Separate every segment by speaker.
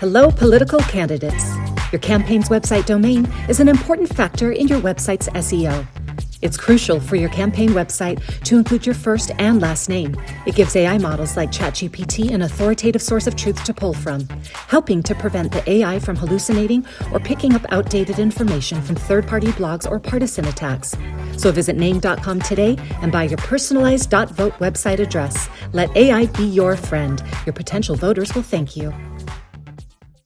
Speaker 1: Hello, political candidates. Your campaign's website domain is an important factor in your website's SEO. It's crucial for your campaign website to include your first and last name. It gives AI models like ChatGPT an authoritative source of truth to pull from, helping to prevent the AI from hallucinating or picking up outdated information from third-party blogs or partisan attacks. So visit name.com today and buy your personalized .vote website address. Let AI be your friend. Your potential voters will thank you.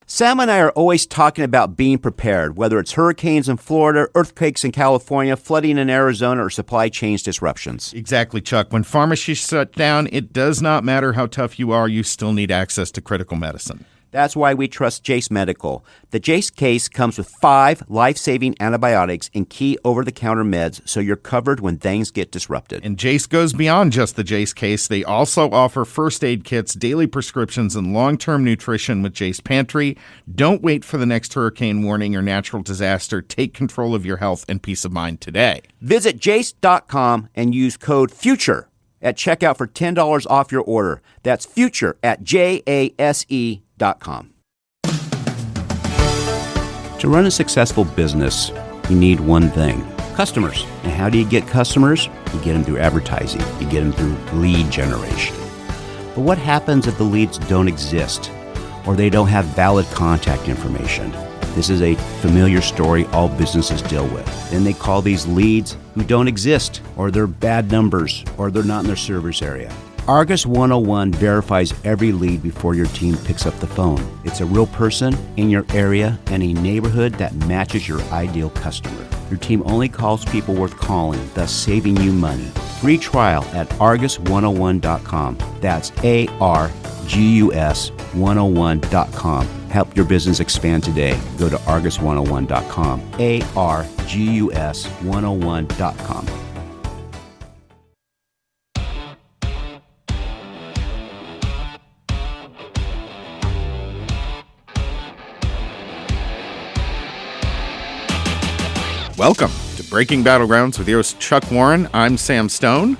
Speaker 2: Sam and I are always talking about being prepared, whether it's hurricanes in Florida, earthquakes in California, flooding in Arizona, or supply chain disruptions.
Speaker 3: Exactly, Chuck. When pharmacies shut down, it does not matter how tough you are, you still need access to critical medicine.
Speaker 2: That's why we trust Jace Medical. The Jace case comes with 5 life-saving antibiotics and key over-the-counter meds, so you're covered when things get disrupted.
Speaker 3: And Jace goes beyond just the Jace case. They also offer first aid kits, daily prescriptions, and long-term nutrition with Jace Pantry. Don't wait for the next hurricane warning or natural disaster. Take control of your health and peace of mind today.
Speaker 2: Visit jace.com and use code FUTURE at checkout for $10 off your order. That's FUTURE at JASE.com. To run a successful business, you need one thing: customers. And how do you get customers? You get them through advertising. You get them through lead generation. But what happens if the leads don't exist or they don't have valid contact information? This is a familiar story all businesses deal with. Then they call these leads who don't exist, or they're bad numbers, or they're not in their service area. Argus 101 verifies every lead before your team picks up the phone. It's a real person in your area and a neighborhood that matches your ideal customer. Your team only calls people worth calling, thus saving you money. Free trial at argus101.com. That's ARGUS101.com. Help your business expand today. Go to argus101.com. ARGUS101.com.
Speaker 3: Welcome to Breaking Battlegrounds with your host, Chuck Warren. I'm Sam Stone.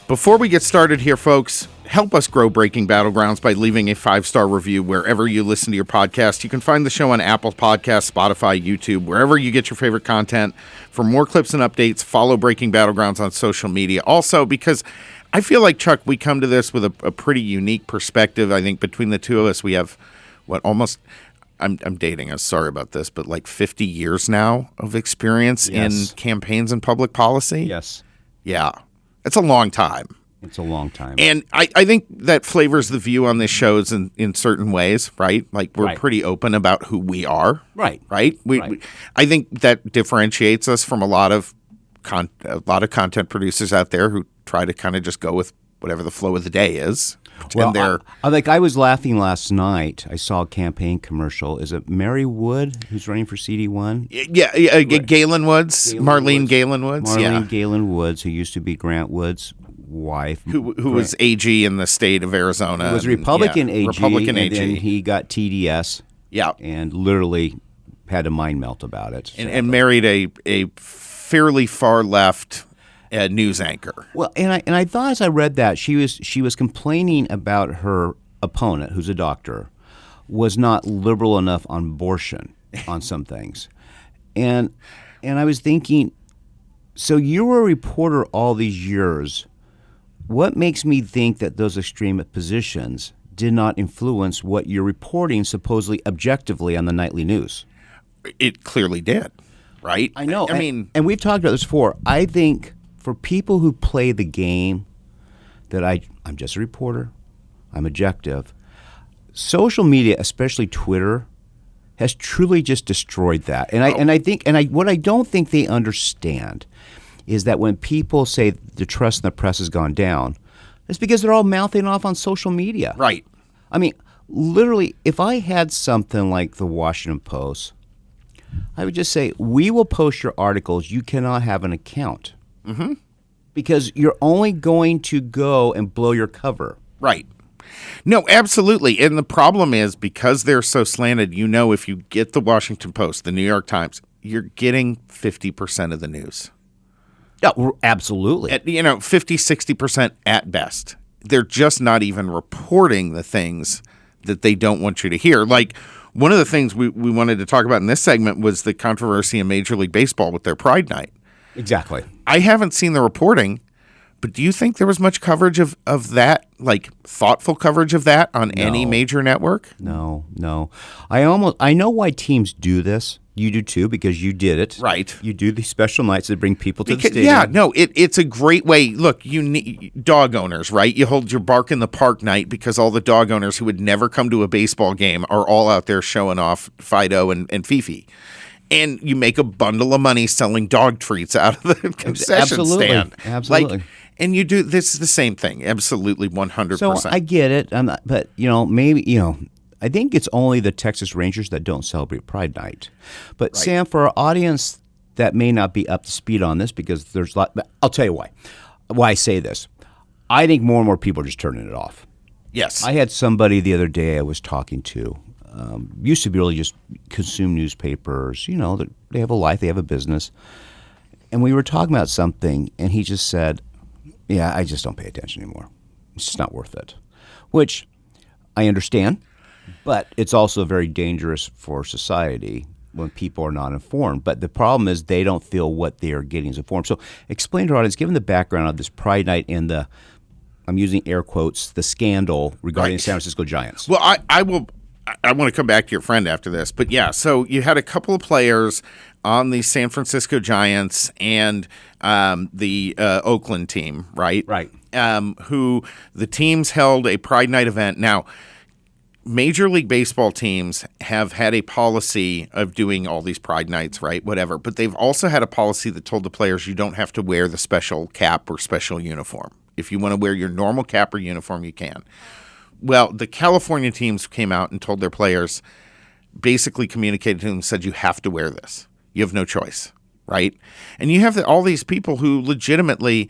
Speaker 3: Before we get started here, folks, help us grow Breaking Battlegrounds by leaving a 5-star review wherever you listen to your podcast. You can find the show on Apple Podcasts, Spotify, YouTube, wherever you get your favorite content. For more clips and updates, follow Breaking Battlegrounds on social media. Also, because I feel like, Chuck, we come to this with a pretty unique perspective. I think between the two of us, we have almost... I'm dating us. Sorry about this, but like 50 years now of experience in campaigns and public policy.
Speaker 2: Yes.
Speaker 3: Yeah. It's a long time.
Speaker 2: It's a long time.
Speaker 3: And I think that flavors the view on this show in certain ways, right? Like we're pretty open about who we are.
Speaker 2: Right.
Speaker 3: Right? I think that differentiates us from a lot of content producers out there who try to kind of just go with whatever the flow of the day is.
Speaker 2: Well, I was laughing last night. I saw a campaign commercial. Is it Mary Wood who's running for CD1?
Speaker 3: Yeah, Galen Woods, Marlene Galen Woods.
Speaker 2: Marlene Galen Woods, who used to be Grant Woods' wife.
Speaker 3: Who was AG in the state of Arizona.
Speaker 2: He was Republican AG, then he got TDS.
Speaker 3: Yeah.
Speaker 2: And literally had a mind melt about it.
Speaker 3: And married a fairly far left news anchor.
Speaker 2: Well, and I thought as I read that she was complaining about her opponent, who's a doctor, was not liberal enough on abortion on some things, and I was thinking, so you were a reporter all these years. What makes me think that those extreme positions did not influence what you're reporting supposedly objectively on the nightly news?
Speaker 3: It clearly did, right?
Speaker 2: I know.
Speaker 3: I mean,
Speaker 2: and we've talked about this before. I think for people who play the game that I'm just a reporter, I'm objective, social media, especially Twitter, has truly just destroyed that. And what I don't think they understand is that when people say the trust in the press has gone down, it's because they're all mouthing off on social media.
Speaker 3: Right.
Speaker 2: I mean, literally, if I had something like the Washington Post, I would just say, we will post your articles. You cannot have an account.
Speaker 3: Mm-hmm.
Speaker 2: Because you're only going to go and blow your cover.
Speaker 3: Right. No, absolutely. And the problem is, because they're so slanted, if you get the Washington Post, the New York Times, you're getting 50% of the news.
Speaker 2: Yeah, absolutely.
Speaker 3: 50, 60% at best. They're just not even reporting the things that they don't want you to hear. Like, one of the things we wanted to talk about in this segment was the controversy in Major League Baseball with their Pride Night.
Speaker 2: Exactly.
Speaker 3: I haven't seen the reporting, but do you think there was much coverage of that, like thoughtful coverage of that on any major network?
Speaker 2: No. I know why teams do this. You do too, because you did it.
Speaker 3: Right.
Speaker 2: You do these special nights that bring people to the stadium.
Speaker 3: Yeah, no, it's a great way. Look, you need dog owners, right? You hold your Bark in the Park night because all the dog owners who would never come to a baseball game are all out there showing off Fido and Fifi. And you make a bundle of money selling dog treats out of the concession stand.
Speaker 2: Absolutely.
Speaker 3: And you do, this is the same thing. Absolutely, 100%.
Speaker 2: So I get it. But, maybe, I think it's only the Texas Rangers that don't celebrate Pride Night. But, right. Sam, for our audience that may not be up to speed on this, because there's a lot, but I'll tell you why I say this. I think more and more people are just turning it off.
Speaker 3: Yes.
Speaker 2: I had somebody the other day I was talking to, used to be able to just consume newspapers. They have a life, they have a business. And we were talking about something, and he just said, yeah, I just don't pay attention anymore. It's just not worth it, which I understand. But it's also very dangerous for society when people are not informed. But the problem is they don't feel what they are getting is informed. So explain to our audience, given the background of this Pride Night and the, I'm using air quotes, the scandal regarding the San Francisco Giants.
Speaker 3: Well, I want to come back to your friend after this. But yeah, so you had a couple of players on the San Francisco Giants and the Oakland team, right?
Speaker 2: Right.
Speaker 3: Who the teams held a Pride Night event. Now, Major League Baseball teams have had a policy of doing all these Pride Nights, right? Whatever. But they've also had a policy that told the players you don't have to wear the special cap or special uniform. If you want to wear your normal cap or uniform, you can. Well, the California teams came out and told their players, basically communicated to them and said, you have to wear this. You have no choice, right? And you have all these people who legitimately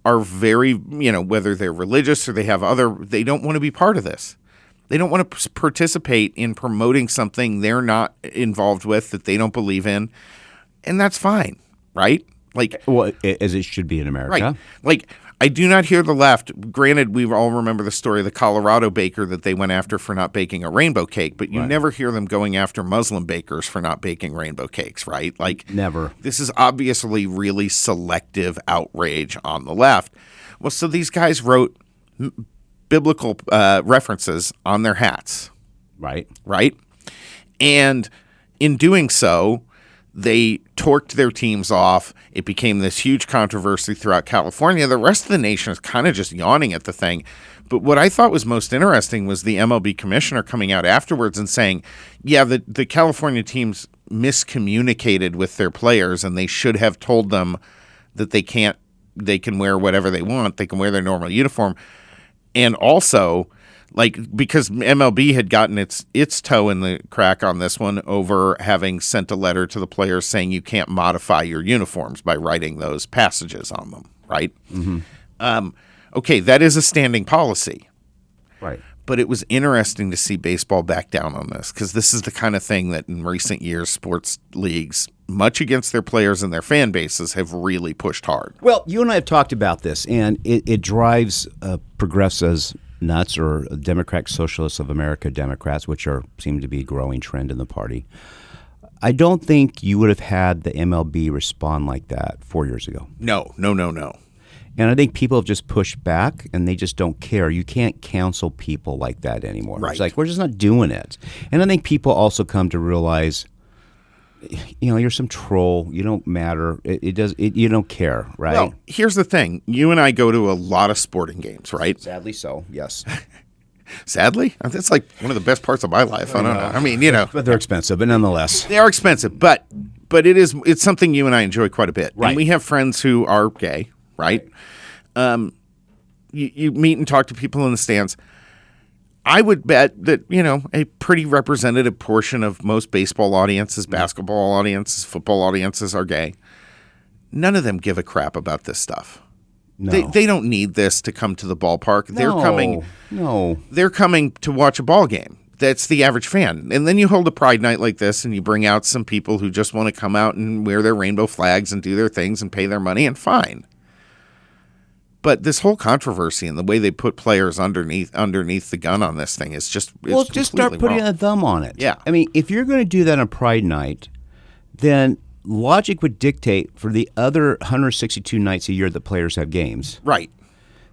Speaker 3: are very, whether they're religious or they don't want to be part of this. They don't want to participate in promoting something they're not involved with, that they don't believe in, and that's fine, right?
Speaker 2: As it should be in America.
Speaker 3: Right. I do not hear the left. Granted, we all remember the story of the Colorado baker that they went after for not baking a rainbow cake, but you never hear them going after Muslim bakers for not baking rainbow cakes, right?
Speaker 2: Never.
Speaker 3: This is obviously really selective outrage on the left. Well, so these guys wrote biblical references on their hats.
Speaker 2: Right.
Speaker 3: And in doing so, they torqued their teams off. It became this huge controversy throughout California. The rest of the nation is kind of just yawning at the thing. But what I thought was most interesting was the MLB commissioner coming out afterwards and saying, yeah, the California teams miscommunicated with their players, and they should have told them that they can wear whatever they want. They can wear their normal uniform. And also, because MLB had gotten its toe in the crack on this one over having sent a letter to the players saying you can't modify your uniforms by writing those passages on them, right? Mm-hmm. Okay, that is a standing policy.
Speaker 2: Right.
Speaker 3: But it was interesting to see baseball back down on this, because this is the kind of thing that in recent years sports leagues, much against their players and their fan bases, have really pushed hard.
Speaker 2: Well, you and I have talked about this, and it drives progressives nuts, or Democratic Socialists of America Democrats, which seem to be a growing trend in the party. I don't think you would have had the MLB respond like that 4 years ago.
Speaker 3: No.
Speaker 2: And I think people have just pushed back, and they just don't care. You can't counsel people like that anymore.
Speaker 3: Right.
Speaker 2: It's like, we're just not doing it. And I think people also come to realize, you're some troll. You don't matter. You don't care, right?
Speaker 3: Well, here's the thing. You and I go to a lot of sporting games, right?
Speaker 2: Sadly so, yes.
Speaker 3: Sadly? That's like one of the best parts of my life. I don't know. I mean,
Speaker 2: But they're expensive, but nonetheless.
Speaker 3: They are expensive, but it's something you and I enjoy quite a bit.
Speaker 2: Right.
Speaker 3: And we have friends who are gay, right? You meet and talk to people in the stands. I would bet that, a pretty representative portion of most baseball audiences, basketball audiences, football audiences are gay. None of them give a crap about this stuff.
Speaker 2: No.
Speaker 3: They don't need this to come to the ballpark.
Speaker 2: No.
Speaker 3: They're coming to watch a ball game. That's the average fan. And then you hold a Pride Night like this, and you bring out some people who just want to come out and wear their rainbow flags and do their things and pay their money, and fine. But this whole controversy and the way they put players underneath the gun on this thing is just
Speaker 2: just start putting a thumb on it.
Speaker 3: Yeah.
Speaker 2: I mean, if you're going to do that on Pride Night, then logic would dictate for the other 162 nights a year that players have games,
Speaker 3: right,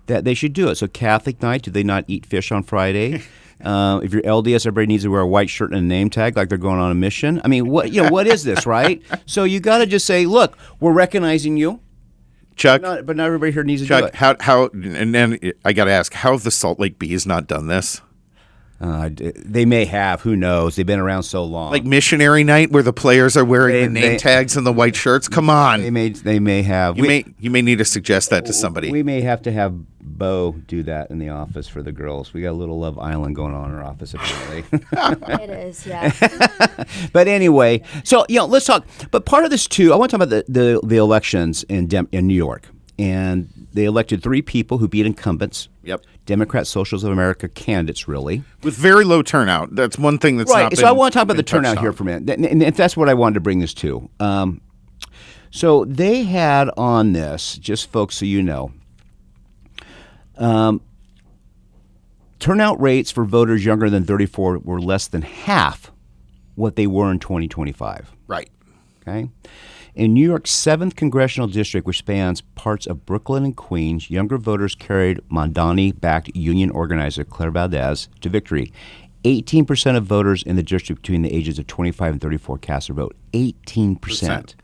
Speaker 2: that they should do it. So Catholic night, do they not eat fish on Friday? If you're LDS, everybody needs to wear a white shirt and a name tag like they're going on a mission. I mean, what is this, right? So you got to just say, look, we're recognizing you,
Speaker 3: Chuck.
Speaker 2: but not everybody here needs to
Speaker 3: Chuck,
Speaker 2: do it.
Speaker 3: how? And then I got to ask, how have the Salt Lake Bees not done this?
Speaker 2: They may have. Who knows? They've been around so long.
Speaker 3: Like missionary night, where the players are wearing the name tags and the white shirts. Come on,
Speaker 2: they may have.
Speaker 3: You may need to suggest that to somebody.
Speaker 2: We may have to have Bo do that in the office for the girls. We got a little Love Island going on in our office apparently.
Speaker 4: It is, yeah.
Speaker 2: But anyway, so let's talk. But part of this too, I want to talk about the elections in New York, and they elected 3 people who beat incumbents.
Speaker 3: Yep.
Speaker 2: Democrat Socialists of America candidates, really.
Speaker 3: With very low turnout. That's one thing that's
Speaker 2: right.
Speaker 3: not been
Speaker 2: So I want to talk about the
Speaker 3: touched
Speaker 2: turnout
Speaker 3: on
Speaker 2: here for a minute. And if that's what I wanted to bring this to. So they had on this, just folks so you know, turnout rates for voters younger than 34 were less than half what they were in 2025.
Speaker 3: Right.
Speaker 2: Okay. In New York's 7th congressional district, which spans parts of Brooklyn and Queens, younger voters carried Mamdani-backed union organizer Claire Valdez to victory. 18% of voters in the district between the ages of 25 and 34 cast their vote. 18%.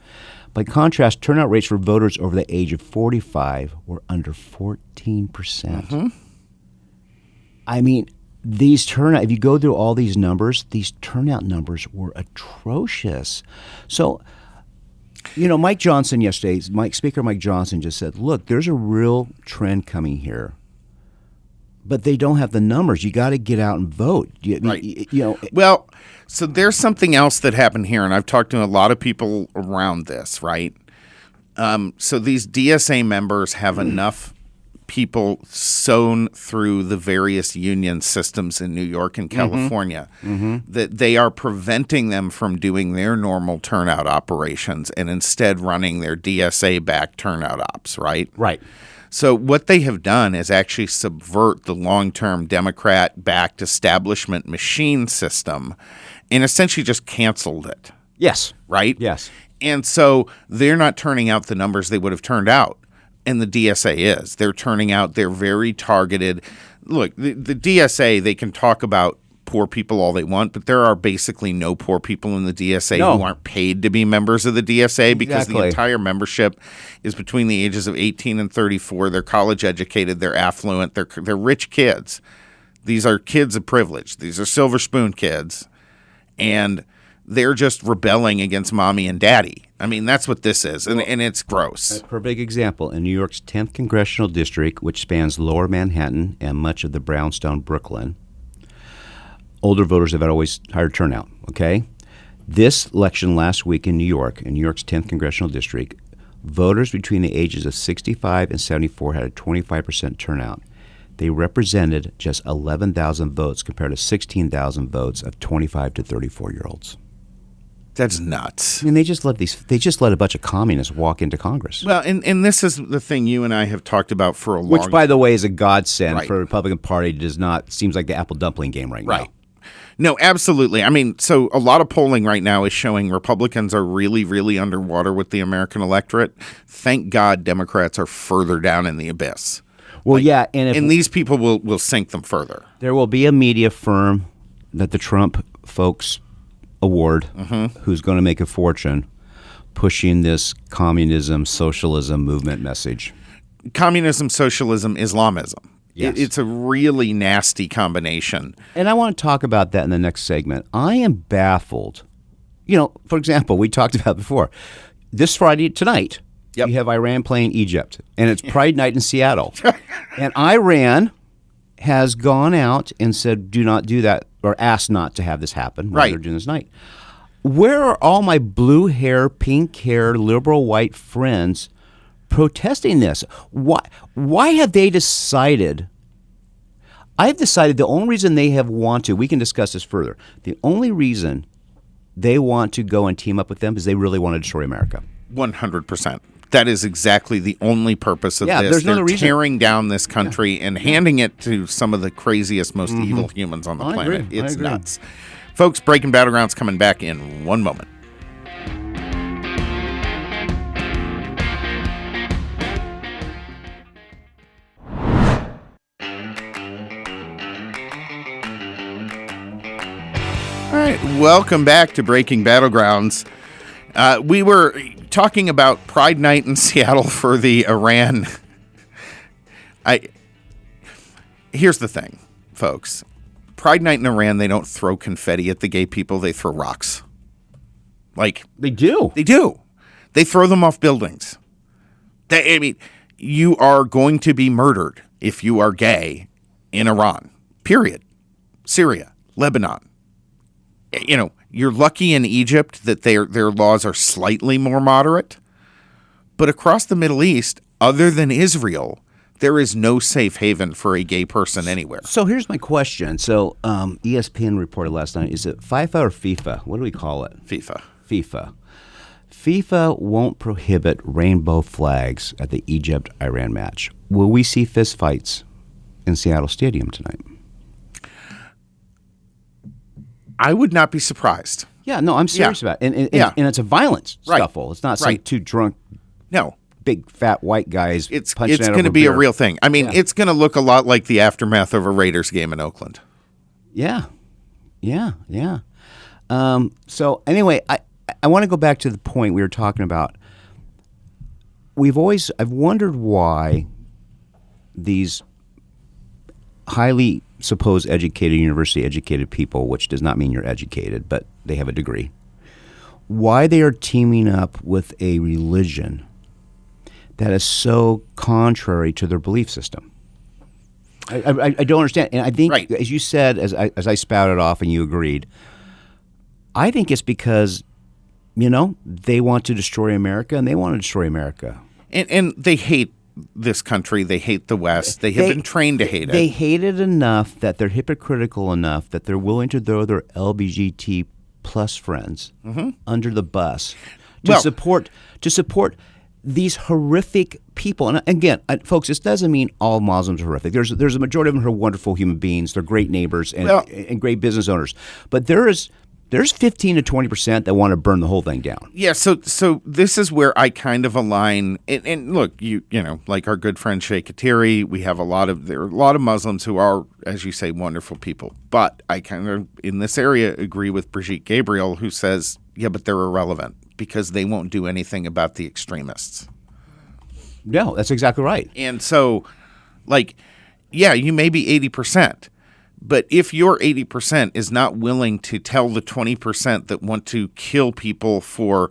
Speaker 2: By contrast, turnout rates for voters over the age of 45 were under 14%. Mm-hmm. I mean, if you go through all these numbers, these turnout numbers were atrocious. So, Mike Johnson yesterday, Speaker Mike Johnson just said, look, there's a real trend coming here, but they don't have the numbers. You got to get out and vote.
Speaker 3: Right. Well, so there's something else that happened here, and I've talked to a lot of people around this, right? So these DSA members have enough people sewn through the various union systems in New York and California that they are preventing them from doing their normal turnout operations and instead running their DSA-backed turnout ops, right?
Speaker 2: Right.
Speaker 3: So what they have done is actually subvert the long-term Democrat-backed establishment machine system and essentially just canceled it.
Speaker 2: Yes.
Speaker 3: Right?
Speaker 2: Yes.
Speaker 3: And so they're not turning out the numbers they would have turned out. And the DSA is. They're turning out, they're very targeted. Look, the DSA, they can talk about poor people all they want, but there are basically no poor people in the DSA who aren't paid to be members of the DSA because the entire membership is between the ages of 18 and 34. They're college educated, they're affluent, they're rich kids. These are kids of privilege. These are silver spoon kids. And they're just rebelling against mommy and daddy. I mean, that's what this is, and it's gross.
Speaker 2: For a big example, in New York's 10th congressional district, which spans lower Manhattan and much of the brownstone Brooklyn, older voters have had always higher turnout, okay? This election last week in New York's 10th congressional district, voters between the ages of 65 and 74 had a 25% turnout. They represented just 11,000 votes compared to 16,000 votes of 25 to 34-year-olds.
Speaker 3: That's nuts.
Speaker 2: I mean, they just let a bunch of communists walk into Congress.
Speaker 3: Well, and this is the thing you and I have talked about for a long time.
Speaker 2: Which, by the way, is a godsend for the Republican Party. Seems like the apple dumpling game right now.
Speaker 3: No, absolutely. I mean, so a lot of polling right now is showing Republicans are really, really underwater with the American electorate. Thank God Democrats are further down in the abyss.
Speaker 2: Well, and
Speaker 3: these people will sink them further.
Speaker 2: There will be a media firm that the Trump folks award who's going to make a fortune pushing this communism, socialism movement message.
Speaker 3: Communism, socialism, Islamism.
Speaker 2: Yes.
Speaker 3: It's a really nasty combination.
Speaker 2: And I want to talk about that in the next segment. I am baffled. For example, we talked about before. This Friday, tonight, you have Iran playing Egypt, and it's Pride Night in Seattle. And Iran has gone out and said, do not do that, or asked not to have this happen while they're doing this night. Where are all my blue hair, pink hair, liberal white friends protesting this? Why have they decided? I've decided the only reason they have we can discuss this further, the only reason they want to go and team up with them is they really want to destroy America.
Speaker 3: 100%. That is exactly the only purpose of this.
Speaker 2: There's no
Speaker 3: They're
Speaker 2: reason.
Speaker 3: tearing down this country and handing it to some of the craziest, most evil humans on the planet.
Speaker 2: Agree.
Speaker 3: It's nuts. Folks, Breaking Battlegrounds coming back in 1 moment. All right, welcome back to Breaking Battlegrounds. We were talking about Pride Night in Seattle for the Iran. Here's the thing, folks. Pride Night in Iran, they don't throw confetti at the gay people. They throw rocks. Like
Speaker 2: They do.
Speaker 3: They do. They throw them off buildings. You are going to be murdered if you are gay in Iran. Period. Syria, Lebanon. You're lucky in Egypt that their laws are slightly more moderate. But across the Middle East, other than Israel, there is no safe haven for a gay person anywhere.
Speaker 2: So here's my question. So ESPN reported last night, is it FIFA or FIFA? What do we call it?
Speaker 3: FIFA.
Speaker 2: FIFA won't prohibit rainbow flags at the Egypt-Iran match. Will we see fistfights in Seattle Stadium tonight?
Speaker 3: I would not be surprised.
Speaker 2: Yeah, no, I'm serious about it. And it's a violent scuffle. It's not some two drunk, big fat white guys.
Speaker 3: It's
Speaker 2: punching
Speaker 3: going to be a real thing. I mean, it's going to look a lot like the aftermath of a Raiders game in Oakland.
Speaker 2: Yeah. So anyway, I want to go back to the point we were talking about. I've wondered why these highly supposed educated, university educated people, which does not mean you're educated, but they have a degree, why they are teaming up with a religion that is so contrary to their belief system. I don't understand. And I think, as you said, as I spouted off and you agreed, I think it's because, they want to destroy America and they want to destroy America. And
Speaker 3: they hate this country. They hate the West. They have been trained to hate it.
Speaker 2: They hate it enough that they're hypocritical enough that they're willing to throw their LGBT plus friends under the bus to support these horrific people. And again, folks, this doesn't mean all Muslims are horrific. There's a majority of them who are wonderful human beings. They're great neighbors and great business owners. But there's 15 to 20% that want to burn the whole thing down.
Speaker 3: Yeah, so this is where I kind of align. And look, you know, like our good friend Sheikh Kateri, there are a lot of Muslims who are, as you say, wonderful people. But I kind of, in this area, agree with Brigitte Gabriel, who says, yeah, but they're irrelevant because they won't do anything about the extremists.
Speaker 2: No, that's exactly right.
Speaker 3: And so, yeah, you may be 80%. But if your 80% is not willing to tell the 20% that want to kill people for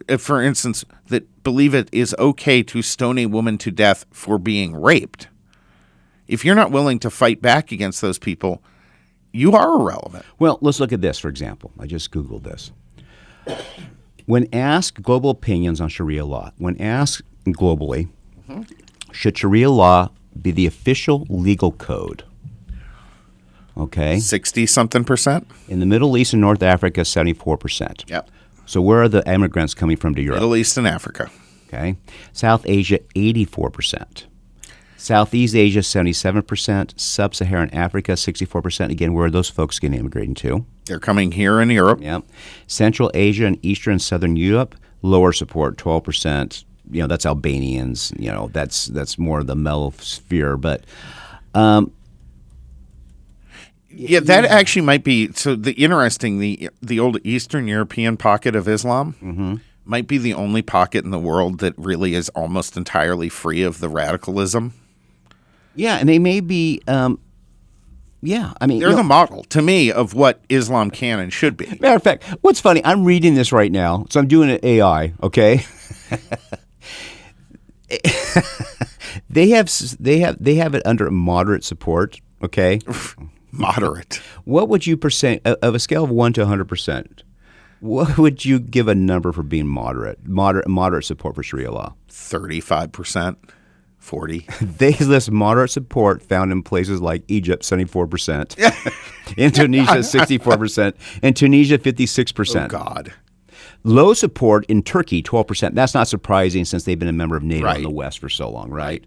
Speaker 3: instance, that believe it is okay to stone a woman to death for being raped, if you're not willing to fight back against those people, you are irrelevant.
Speaker 2: Well, let's look at this, for example. I just Googled this. When asked global opinions on Sharia law, when asked globally, should Sharia law be the official legal code? Okay.
Speaker 3: 60-something%?
Speaker 2: In the Middle East and North Africa, 74%.
Speaker 3: Yep.
Speaker 2: So where are the immigrants coming from to Europe?
Speaker 3: Middle East and Africa.
Speaker 2: Okay. South Asia, 84%. Southeast Asia, 77%. Sub-Saharan Africa, 64%. Again, where are those folks getting immigrating to?
Speaker 3: They're coming here in Europe.
Speaker 2: Yep. Central Asia and Eastern and Southern Europe, lower support, 12%. You know, that's Albanians. You know, that's more of the mellow sphere. But
Speaker 3: yeah, that actually might be the old Eastern European pocket of Islam might be the only pocket in the world that really is almost entirely free of the radicalism.
Speaker 2: Yeah, and they may be. Yeah, I mean,
Speaker 3: they're the model to me of what Islam can and should be.
Speaker 2: Matter of fact, what's funny? I'm reading this right now, so I'm doing an AI. Okay. They have it under moderate support. Okay.
Speaker 3: Moderate.
Speaker 2: What would you of a scale of 1 to 100%? What would you give a number for being moderate? Moderate support for Sharia law.
Speaker 3: 35%, 40%.
Speaker 2: They list moderate support found in places like Egypt, 74%, Indonesia, 64%, and Tunisia, 56%.
Speaker 3: Oh God.
Speaker 2: Low support in Turkey, 12%. That's not surprising since they've been a member of NATO
Speaker 3: Right.
Speaker 2: in the West for so long, right?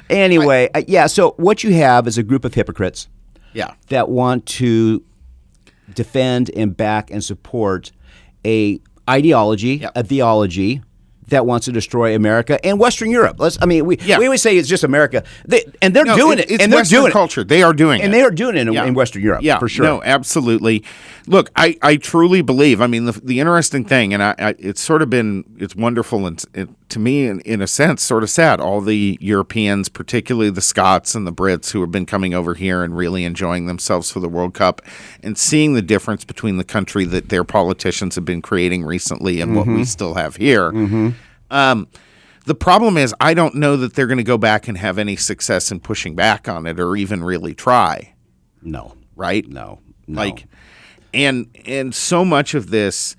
Speaker 2: Anyway, so what you have is a group of hypocrites that want to defend and back and support a ideology, a theology that wants to destroy America and Western Europe. We always say it's just America, and they're doing it.
Speaker 3: It's
Speaker 2: And they're
Speaker 3: Western
Speaker 2: doing
Speaker 3: culture. They are doing
Speaker 2: it, and
Speaker 3: it.
Speaker 2: they are doing it in Western Europe. For sure.
Speaker 3: No, absolutely. Look, I truly believe. I mean, the interesting thing, and it's sort of been wonderful, and to me, in a sense, sort of sad. All the Europeans, particularly the Scots and the Brits, who have been coming over here and really enjoying themselves for the World Cup, and seeing the difference between the country that their politicians have been creating recently and what we still have here. The problem is, I don't know that they're going to go back and have any success in pushing back on it, or even really try.
Speaker 2: No.
Speaker 3: Right?
Speaker 2: No.
Speaker 3: And so much of this,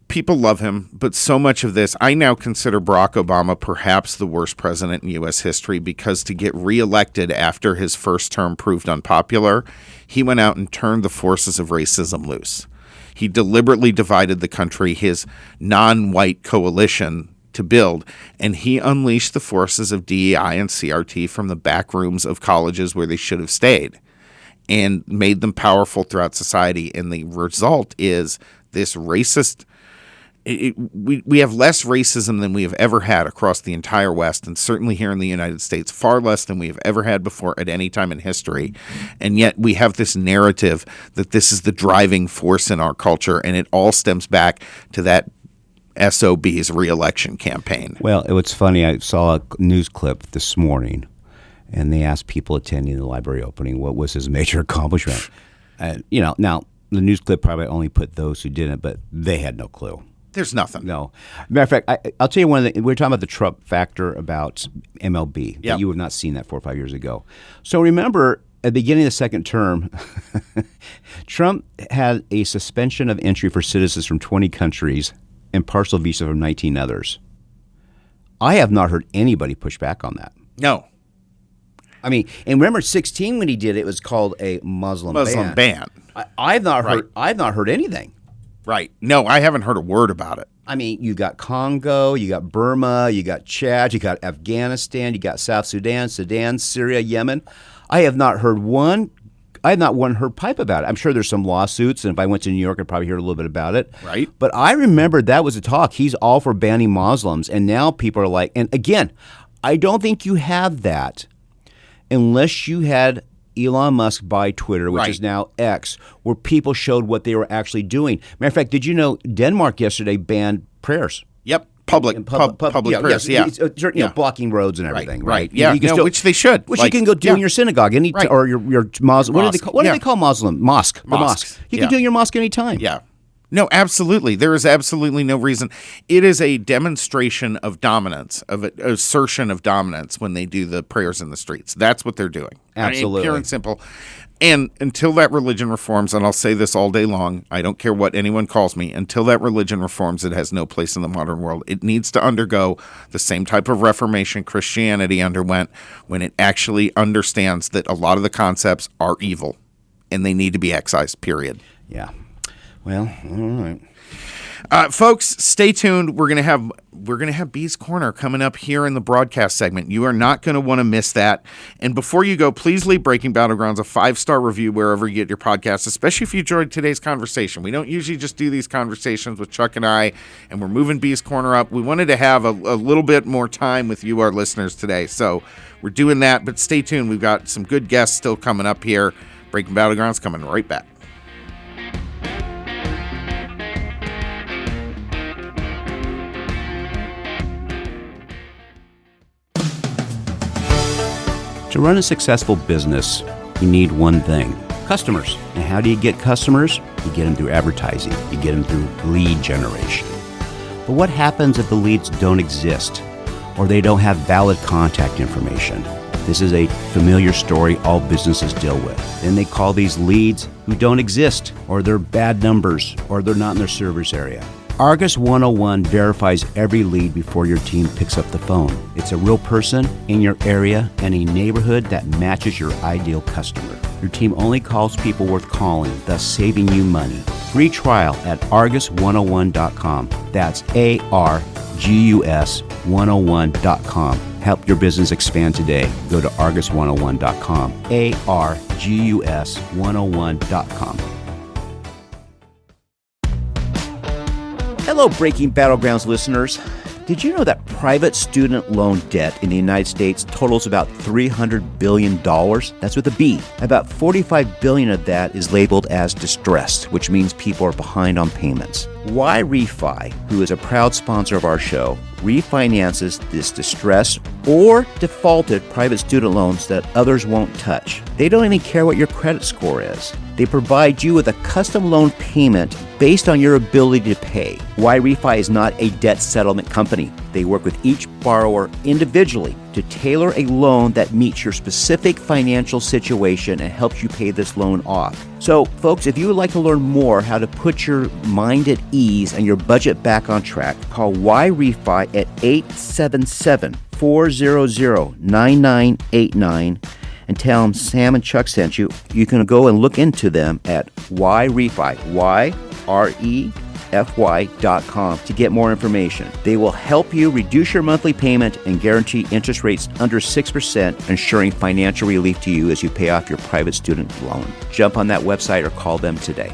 Speaker 3: people love him, but so much of this, I now consider Barack Obama perhaps the worst president in U.S. history, because to get reelected after his first term proved unpopular, he went out and turned the forces of racism loose. He deliberately divided the country, his non-white coalition, to build, and he unleashed the forces of DEI and CRT from the back rooms of colleges where they should have stayed, and made them powerful throughout society. And the result is this racist. We have less racism than we have ever had across the entire West, and certainly here in the United States, far less than we have ever had before at any time in history. And yet we have this narrative that this is the driving force in our culture, and it all stems back to that SOB's reelection campaign.
Speaker 2: Well, it was funny. I saw a news clip this morning, and they asked people attending the library opening what was his major accomplishment. Now the news clip probably only put those who didn't, but they had no clue.
Speaker 3: There's nothing.
Speaker 2: No. Matter of fact, I'll tell you one of the, we were talking about the Trump factor about MLB.
Speaker 3: Yep.
Speaker 2: You have not seen that 4 or 5 years ago. So remember, at the beginning of the second term, Trump had a suspension of entry for citizens from 20 countries and partial visa from 19 others. I have not heard anybody push back on that.
Speaker 3: No.
Speaker 2: I mean, and remember 16 when he did it, it was called a Muslim ban. I've not heard anything.
Speaker 3: Right. No, I haven't heard a word about it.
Speaker 2: I mean, you got Congo, you got Burma, you got Chad, you got Afghanistan, you got South Sudan, Syria, Yemen. I have not heard heard pipe about it. I'm sure there's some lawsuits, and if I went to New York, I'd probably hear a little bit about it.
Speaker 3: Right.
Speaker 2: But I remember that was a talk. He's all for banning Muslims, and now people are like, and again, I don't think you have that unless you had Elon Musk buy Twitter, which is now X, where people showed what they were actually doing. Matter of fact, did you know Denmark yesterday banned prayers?
Speaker 3: Yep. Public prayers.
Speaker 2: Blocking roads and everything. Right.
Speaker 3: Yeah. Which they should.
Speaker 2: Which you can go do in your synagogue or your Muslim. What do they call Muslim? Mosque. The mosque. You can do in your mosque anytime.
Speaker 3: Yeah. No, absolutely. There is absolutely no reason. It is a demonstration of dominance, of an assertion of dominance when they do the prayers in the streets. That's what they're doing.
Speaker 2: Absolutely.
Speaker 3: Pure and simple. And until that religion reforms, and I'll say this all day long, I don't care what anyone calls me, until that religion reforms, it has no place in the modern world. It needs to undergo the same type of reformation Christianity underwent when it actually understands that a lot of the concepts are evil and they need to be excised, period.
Speaker 2: Yeah. Well, all right.
Speaker 3: Folks, stay tuned. We're gonna have Bee's Corner coming up here in the broadcast segment. You are not going to want to miss that. And before you go, please leave Breaking Battlegrounds a 5-star review wherever you get your podcasts, especially if you enjoyed today's conversation. We don't usually just do these conversations with Chuck and I, and we're moving Bee's Corner up. We wanted to have a little bit more time with you, our listeners, today. So we're doing that, but stay tuned. We've got some good guests still coming up here. Breaking Battlegrounds coming right back.
Speaker 2: To run a successful business, you need one thing: customers. And how do you get customers? You get them through advertising. You get them through lead generation. But what happens if the leads don't exist or they don't have valid contact information? This is a familiar story all businesses deal with. Then they call these leads who don't exist, or they're bad numbers, or they're not in their service area. Argus 101 verifies every lead before your team picks up the phone. It's a real person in your area and a neighborhood that matches your ideal customer. Your team only calls people worth calling, thus saving you money. Free trial at argus101.com. That's ARGUS101.com. Help your business expand today. Go to argus101.com. ARGUS101.com. Hello, Breaking Battlegrounds listeners. Did you know that private student loan debt in the United States totals about $300 billion? That's with a B. About $45 billion of that is labeled as distressed, which means people are behind on payments. Why Refi, who is a proud sponsor of our show, refinances this distressed or defaulted private student loans that others won't touch. They don't even care what your credit score is. They provide you with a custom loan payment based on your ability to pay. Why Refi is not a debt settlement company. They work with each borrower individually to tailor a loan that meets your specific financial situation and helps you pay this loan off. So, folks, if you would like to learn more how to put your mind at ease and your budget back on track, call Why Refi at 877-400-9989 and tell them Sam and Chuck sent you. You can go and look into them at YREFI, YREFY.com to get more information. They will help you reduce your monthly payment and guarantee interest rates under 6%, ensuring financial relief to you as you pay off your private student loan. Jump on that website or call them today.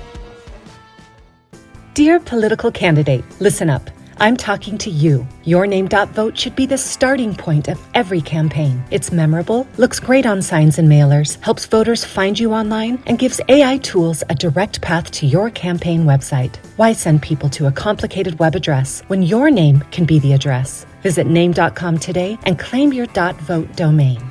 Speaker 1: Dear political candidate, listen up. I'm talking to you. Your Name.vote should be the starting point of every campaign. It's memorable, looks great on signs and mailers, helps voters find you online, and gives AI tools a direct path to your campaign website. Why send people to a complicated web address when your name can be the address? Visit name.com today and claim your .vote domain.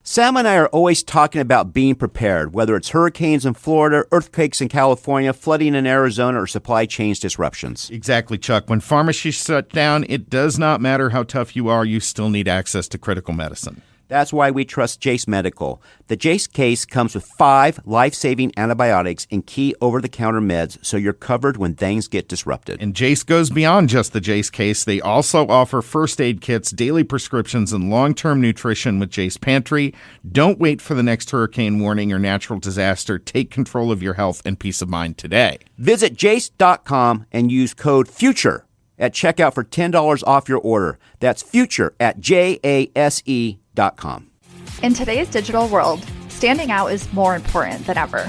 Speaker 2: Sam and I are always talking about being prepared, whether it's hurricanes in Florida, earthquakes in California, flooding in Arizona, or supply chain disruptions.
Speaker 3: Exactly, Chuck. When pharmacies shut down, it does not matter how tough you are, you still need access to critical medicine.
Speaker 2: That's why we trust Jace Medical. The Jace case comes with 5 life-saving antibiotics and key over-the-counter meds, so you're covered when things get disrupted.
Speaker 3: And Jace goes beyond just the Jace case. They also offer first aid kits, daily prescriptions, and long-term nutrition with Jace Pantry. Don't wait for the next hurricane warning or natural disaster. Take control of your health and peace of mind today.
Speaker 2: Visit jace.com and use code FUTURE at checkout for $10 off your order. That's FUTURE at JASE.com.
Speaker 5: In today's digital world, standing out is more important than ever.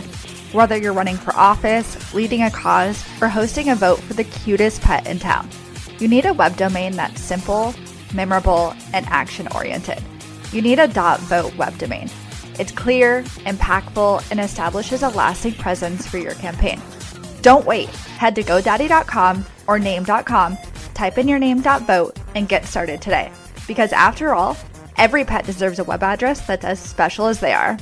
Speaker 5: Whether you're running for office, leading a cause, or hosting a vote for the cutest pet in town, you need a web domain that's simple, memorable, and action-oriented. You need a .vote web domain. It's clear, impactful, and establishes a lasting presence for your campaign. Don't wait. Head to GoDaddy.com or Name.com, type in your name.vote, and get started today. Because after all, every pet deserves a web address that's as special as they are.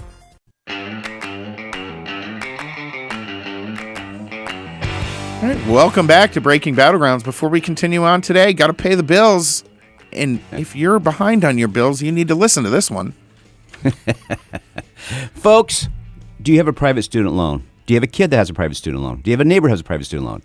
Speaker 3: All right, welcome back to Breaking Battlegrounds. Before we continue on today, got to pay the bills. And if you're behind on your bills, you need to listen to this one.
Speaker 2: Folks, do you have a private student loan? Do you have a kid that has a private student loan? Do you have a neighbor who has a private student loan?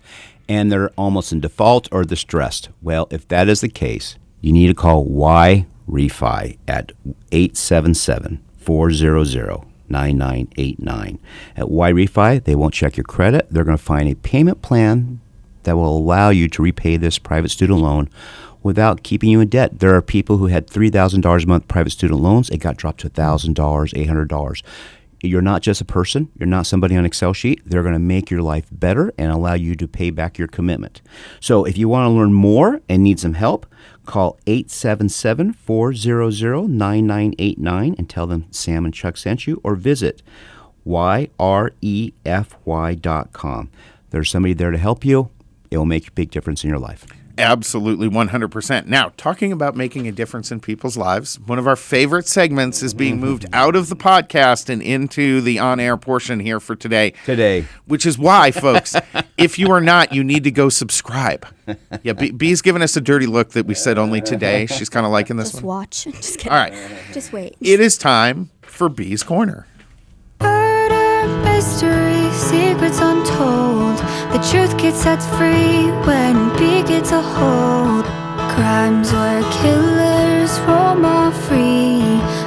Speaker 2: And they're almost in default or distressed? Well, if that is the case, you need to call Why Refi at 877-400-9989. At Why Refi, they won't check your credit. They're going to find a payment plan that will allow you to repay this private student loan without keeping you in debt. There are people who had $3,000 a month private student loans. It got dropped to $1,000, $800. You're not just a person. You're not somebody on an Excel sheet. They're going to make your life better and allow you to pay back your commitment. So if you want to learn more and need some help, call 877-400-9989 and tell them Sam and Chuck sent you, or visit YREFY.com. There's somebody there to help you. It will make a big difference in your life.
Speaker 3: Absolutely, 100%. Now, talking about making a difference in people's lives, one of our favorite segments is being moved out of the podcast and into the on-air portion here for today. Which is why, folks, if you are not, you need to go subscribe. Yeah, B's giving us a dirty look that we said only today. She's kind of liking this
Speaker 4: Just
Speaker 3: one.
Speaker 4: watch. Just kidding.
Speaker 3: All right.
Speaker 4: Just wait.
Speaker 3: It is time for B's Corner.
Speaker 6: Murder, mystery, secrets untold. The truth gets set free when B gets a hold. Crimes where killers roam all free,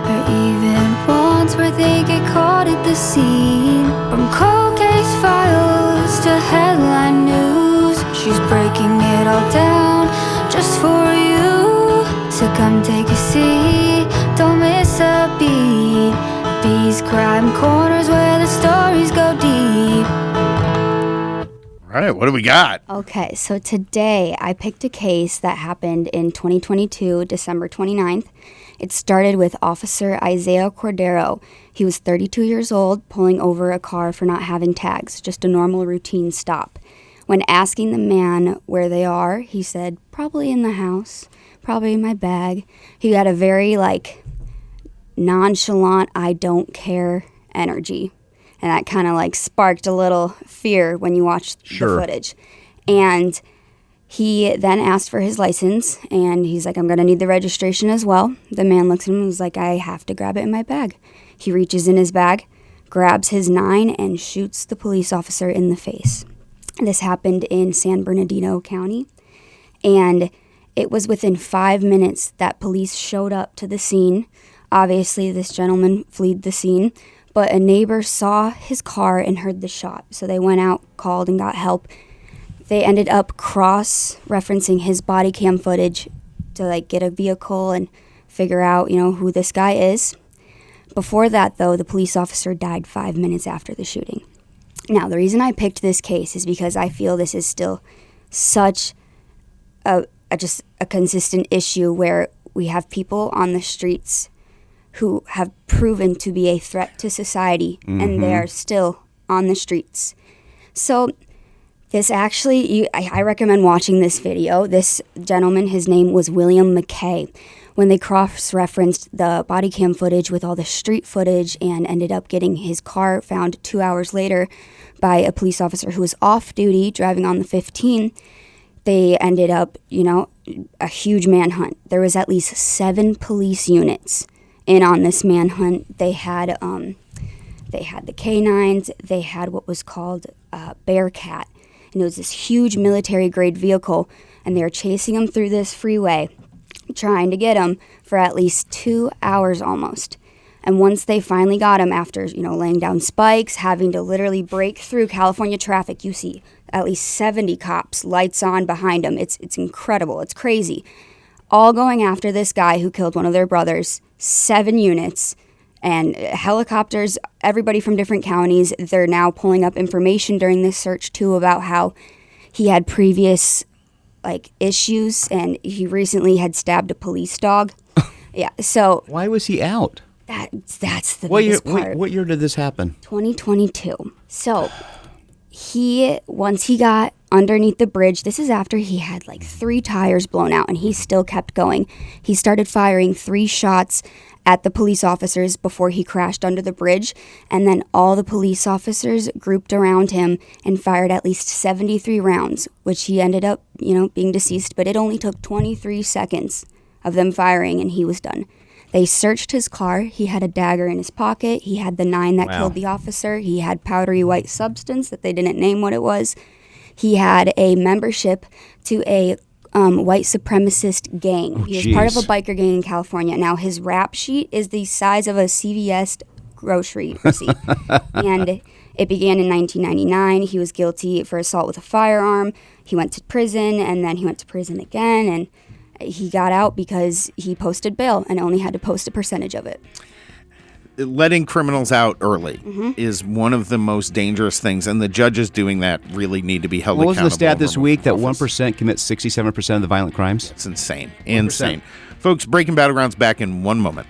Speaker 6: or even it all down just for you. So come take a seat, don't miss a beat. These crime corners where the stories go deep.
Speaker 3: All right, what do we got?
Speaker 4: Okay, so today I picked a case that happened in 2022, December 29th. It started with Officer Isaiah Cordero. He was 32 years old, pulling over a car for not having tags, just a normal routine stop. When asking the man where they are, he said, probably in the house, probably in my bag. He had a very, nonchalant, I don't care energy. And that kind of, sparked a little fear when you watched the footage. And he then asked for his license, and he's like, I'm going to need the registration as well. The man looks at him and was like, I have to grab it in my bag. He reaches in his bag, grabs his 9, and shoots the police officer in the face. This happened in San Bernardino County, and it was within 5 minutes that police showed up to the scene. Obviously, this gentleman fled the scene, but a neighbor saw his car and heard the shot, so they went out, called, and got help. They ended up cross-referencing his body cam footage to get a vehicle and figure out, who this guy is. Before that, though, the police officer died 5 minutes after the shooting. Now, the reason I picked this case is because I feel this is still such a consistent issue where we have people on the streets who have proven to be a threat to society, and they are still on the streets. So this actually, I recommend watching this video. This gentleman, his name was William McKay. When they cross-referenced the body cam footage with all the street footage and ended up getting his car found 2 hours later by a police officer who was off duty driving on the 15, they ended up, a huge manhunt. There was at least 7 police units in on this manhunt. They had the canines. They had what was called Bearcat. And it was this huge military-grade vehicle, and they were chasing him through this freeway, trying to get him for at least 2 hours almost. And once they finally got him, after laying down spikes, having to literally break through California traffic, you see at least 70 cops, lights on behind him. It's incredible. It's crazy. All going after this guy who killed one of their brothers, 7 units. And helicopters, everybody from different counties, they're now pulling up information during this search, too, about how he had previous, issues, and he recently had stabbed a police dog. Yeah, so...
Speaker 2: Why was he out?
Speaker 4: That's the biggest part.
Speaker 2: What year did this happen?
Speaker 4: 2022. So, once he got underneath the bridge, this is after he had 3 tires blown out, and he still kept going. He started firing 3 shots at the police officers before he crashed under the bridge, and then all the police officers grouped around him and fired at least 73 rounds, which he ended up, being deceased, but it only took 23 seconds of them firing, and he was done. They searched his car. He had a dagger in his pocket. He had the 9 that killed the officer. He had powdery white substance that they didn't name what it was. He had a membership to a white supremacist gang. He was part of a biker gang in California. Now, his rap sheet is the size of a CVS grocery receipt. And it began in 1999. He was guilty for assault with a firearm. He went to prison, and then he went to prison again. And he got out because he posted bail and only had to post a percentage of it.
Speaker 3: Letting criminals out early is one of the most dangerous things, and the judges doing that really need to be held accountable.
Speaker 2: What was the stat this week that 1% commits 67% of the violent crimes?
Speaker 3: It's insane. 1%. Insane. Folks, Breaking Battlegrounds back in 1 moment.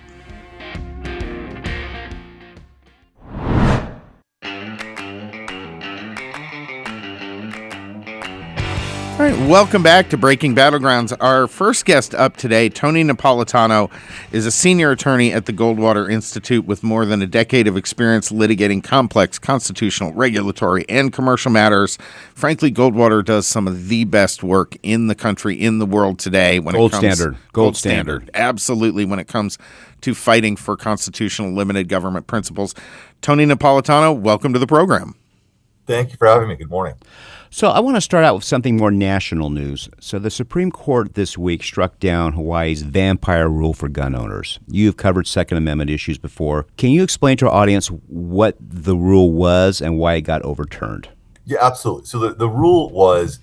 Speaker 3: All right, welcome back to Breaking Battlegrounds. Our first guest up today, Tony Napolitano, is a senior attorney at the Goldwater Institute with more than a decade of experience litigating complex constitutional, regulatory, and commercial matters. Frankly, Goldwater does some of the best work in the country, in the world today.
Speaker 2: Gold standard.
Speaker 3: Absolutely, when it comes to fighting for constitutional limited government principles. Tony Napolitano, welcome to the program.
Speaker 7: Thank you for having me. Good morning.
Speaker 2: So I want to start out with something more national news. So the Supreme Court this week struck down Hawaii's vampire rule for gun owners. You've covered Second Amendment issues before. Can you explain to our audience what the rule was and why it got overturned?
Speaker 7: Yeah, absolutely. So the rule was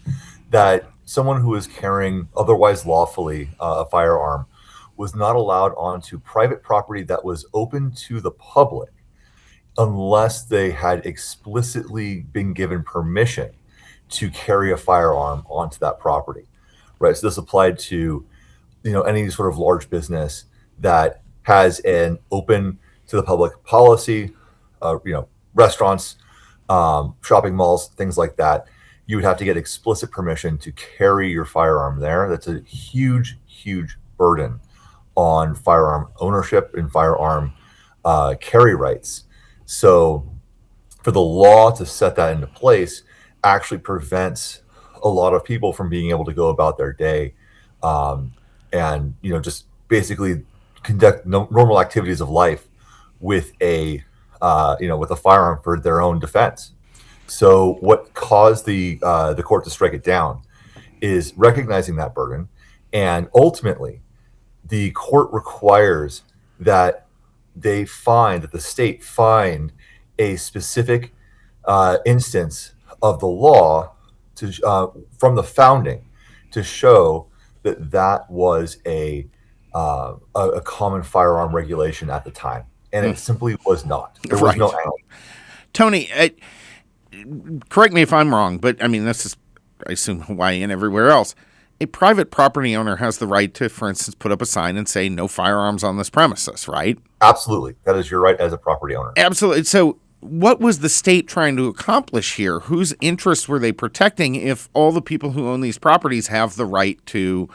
Speaker 7: that someone who is carrying otherwise lawfully a firearm was not allowed onto private property that was open to the public unless they had explicitly been given permission to carry a firearm onto that property, right? So this applied to, any sort of large business that has an open to the public policy, restaurants, shopping malls, things like that. You would have to get explicit permission to carry your firearm there. That's a huge, huge burden on firearm ownership and firearm carry rights. So for the law to set that into place actually prevents a lot of people from being able to go about their day and just basically conduct normal activities of life with a firearm for their own defense. So what caused the court to strike it down is recognizing that burden, and ultimately the court requires that the state find a specific instance of the law from the founding to show that was a common firearm regulation at the time, and it simply was not. There was no analog.
Speaker 3: Tony, correct me if I'm wrong, but I mean, this is, I assume, Hawaii and everywhere else. A private property owner has the right to, for instance, put up a sign and say no firearms on this premises, right?
Speaker 7: Absolutely. That is your right as a property owner.
Speaker 3: Absolutely. So what was the state trying to accomplish here? Whose interests were they protecting if all the people who own these properties have the right to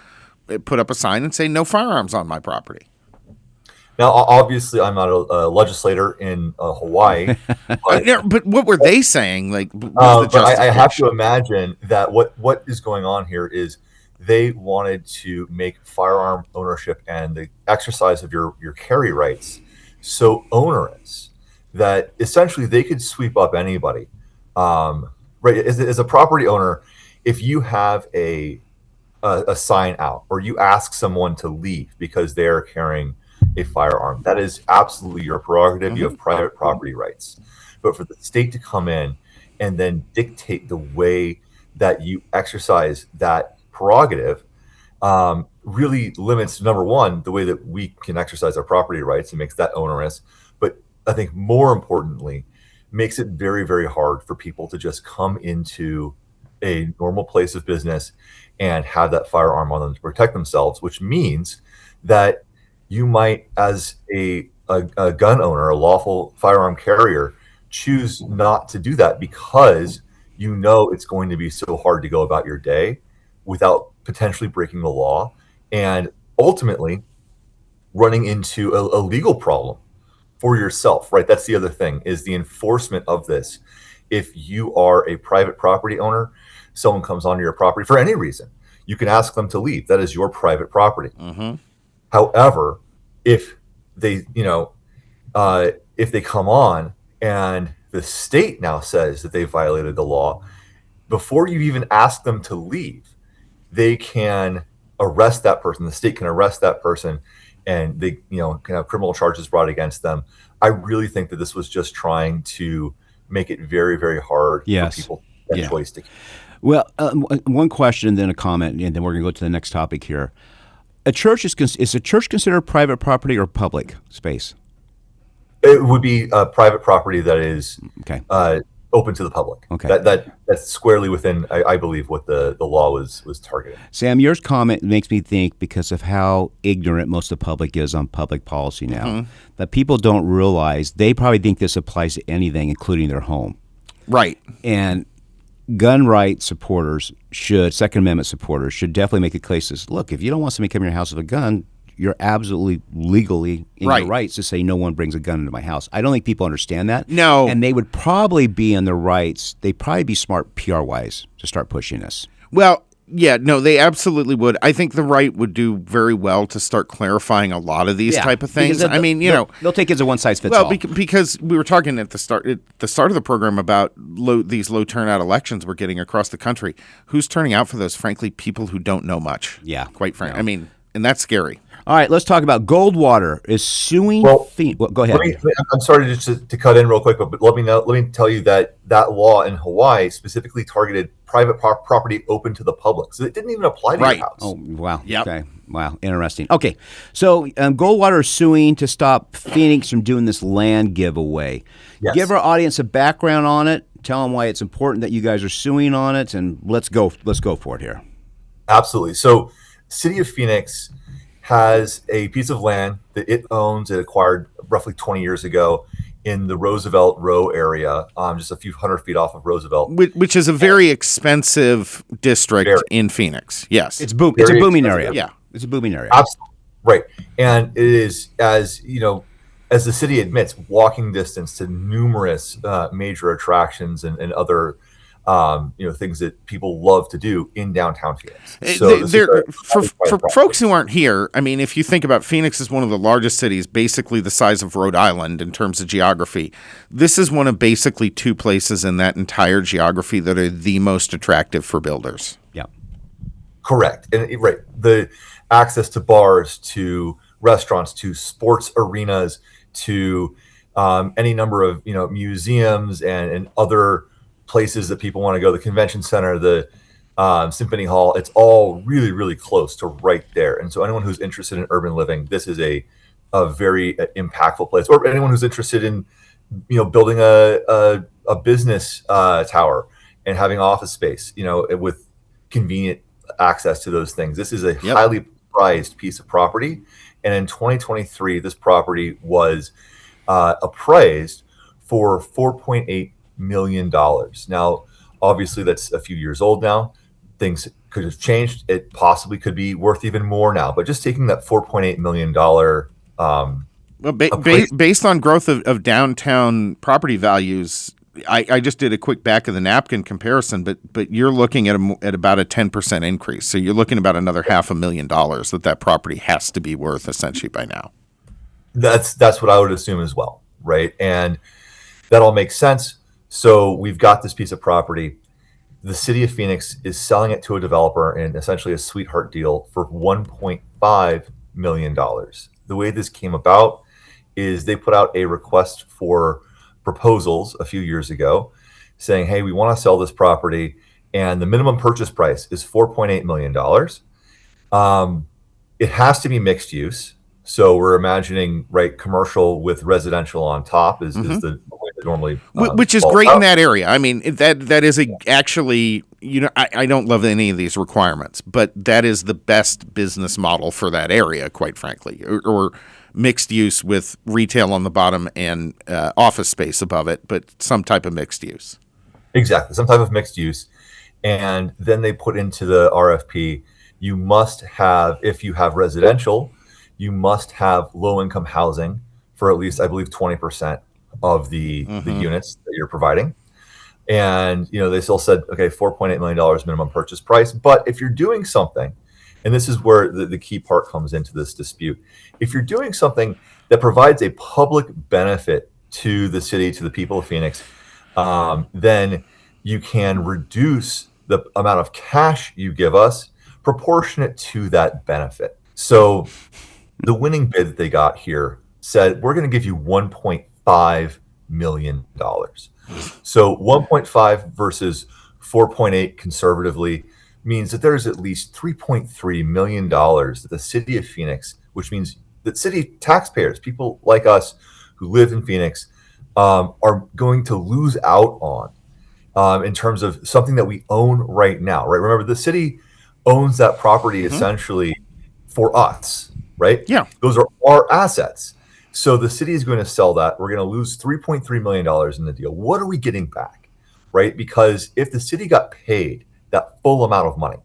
Speaker 3: put up a sign and say no firearms on my property?
Speaker 7: Now, obviously, I'm not a legislator in Hawaii.
Speaker 3: But what were they saying?
Speaker 7: But I have to imagine that what is going on here is they wanted to make firearm ownership and the exercise of your carry rights so onerous that essentially they could sweep up anybody. Right? As a property owner, if you have a sign out or you ask someone to leave because they're carrying a firearm, that is absolutely your prerogative. You have private property rights. But for the state to come in and then dictate the way that you exercise that prerogative really limits, number one, the way that we can exercise our property rights and makes that onerous. But I think more importantly, makes it very, very hard for people to just come into a normal place of business and have that firearm on them to protect themselves, which means that you might, as a gun owner, a lawful firearm carrier, choose not to do that because you know it's going to be so hard to go about your day without potentially breaking the law and ultimately running into a legal problem for yourself, right? That's the other thing, is the enforcement of this. If you are a private property owner, someone comes onto your property for any reason, you can ask them to leave. That is your private property. However, if they, if they come on and the state now says that they violated the law, before you even ask them to leave, they can arrest that person. The state can arrest that person, and they, can have criminal charges brought against them. I really think that this was just trying to make it very, very hard for people to get choice to.
Speaker 2: Well, one question, then a comment, and then we're going to go to the next topic here. A church is a church considered private property or public space?
Speaker 7: It would be private property that is open to the public.
Speaker 2: Okay,
Speaker 7: that's squarely within, I believe, what the law was targeting.
Speaker 2: Sam, your comment makes me think, because of how ignorant most of the public is on public policy now, that people don't realize they probably think this applies to anything, including their home. Right. And gun rights supporters Second Amendment supporters should definitely make the case as, look, if you don't want somebody coming to your house with a gun, you're absolutely legally in your rights to say no one brings a gun into my house. I don't think people understand that. No. And they would probably be in their rights. They'd probably be smart PR-wise to start pushing this.
Speaker 3: Well, yeah, no, they absolutely would. I think the right would do very well to start clarifying a lot of these type of things. I mean,
Speaker 2: they'll take it as a one-size-fits-all.
Speaker 3: Well, because we were talking at the start of the program about these low turnout elections we're getting across the country. Who's turning out for those? Frankly, people who don't know much.
Speaker 2: Yeah,
Speaker 3: quite frankly. I mean, and that's scary.
Speaker 2: All right, let's talk about Goldwater is suing.
Speaker 7: Well,
Speaker 2: go ahead.
Speaker 7: I'm sorry just to cut in real quick, but let me tell you that law in Hawaii specifically targeted private property open to the public, so it didn't even apply to your house.
Speaker 2: Oh, wow.
Speaker 3: Yep.
Speaker 2: Okay. Wow. Interesting. Okay. So Goldwater is suing to stop Phoenix from doing this land giveaway.
Speaker 7: Yes.
Speaker 2: Give our audience a background on it. Tell them why it's important that you guys are suing on it, and let's go for it here.
Speaker 7: Absolutely. So, City of Phoenix has a piece of land that it owns. It acquired roughly 20 years ago in the Roosevelt Row area, just a few hundred feet off of Roosevelt,
Speaker 3: Which is a very expensive district in Phoenix. Yes,
Speaker 2: It's a booming area.
Speaker 3: Yeah,
Speaker 2: it's a booming area.
Speaker 7: Absolutely. Right. And it is, as you know, as the city admits, walking distance to numerous major attractions and other things that people love to do in downtown Phoenix. So
Speaker 3: for folks who aren't here, I mean, if you think about Phoenix is one of the largest cities, basically the size of Rhode Island in terms of geography. This is one of basically two places in that entire geography that are the most attractive for builders.
Speaker 2: Yeah.
Speaker 7: Correct. And right. The access to bars, to restaurants, to sports arenas, to any number of museums and other places that people want to go, the convention center, the Symphony Hall, it's all really, really close to right there. And so anyone who's interested in urban living, this is a very impactful place. Or anyone who's interested in building a business tower and having office space, with convenient access to those things. This is a highly prized piece of property. And in 2023, this property was appraised for $4.8 million. Now, obviously, that's a few years old now. Things could have changed. It possibly could be worth even more now. But just taking that $4.8 million.
Speaker 3: Based on growth of downtown property values, I just did a quick back of the napkin comparison, but you're looking at about a 10% increase. So you're looking about another $500,000 that property has to be worth essentially by now.
Speaker 7: That's what I would assume as well, right? And that all makes sense. So we've got this piece of property. The city of Phoenix is selling it to a developer in essentially a sweetheart deal for $1.5 million. The way this came about is they put out a request for proposals a few years ago saying, hey, we want to sell this property, and the minimum purchase price is $4.8 million. It has to be mixed use. So we're imagining, right, commercial with residential on top is the way that normally
Speaker 3: which is great in that area. I mean, that is actually, I don't love any of these requirements, but that is the best business model for that area, quite frankly, or mixed use with retail on the bottom and office space above it, but some type of mixed use.
Speaker 7: Exactly, some type of mixed use. And then they put into the RFP, you must have, if you have residential, you must have low-income housing for at least, I believe, 20% of the units that you're providing. And, they still said, okay, $4.8 million minimum purchase price. But if you're doing something, and this is where the key part comes into this dispute, if you're doing something that provides a public benefit to the city, to the people of Phoenix, then you can reduce the amount of cash you give us proportionate to that benefit. So the winning bid that they got here said, we're going to give you $1.5 million. So 1.5 versus 4.8 conservatively means that there's at least $3.3 million that the city of Phoenix, which means that city taxpayers, people like us who live in Phoenix, are going to lose out on in terms of something that we own right now, right? Remember, the city owns that property essentially for us. Right?
Speaker 3: Yeah.
Speaker 7: Those are our assets. So the city is going to sell that. We're going to lose $3.3 million in the deal. What are we getting back? Right? Because if the city got paid that full amount of money,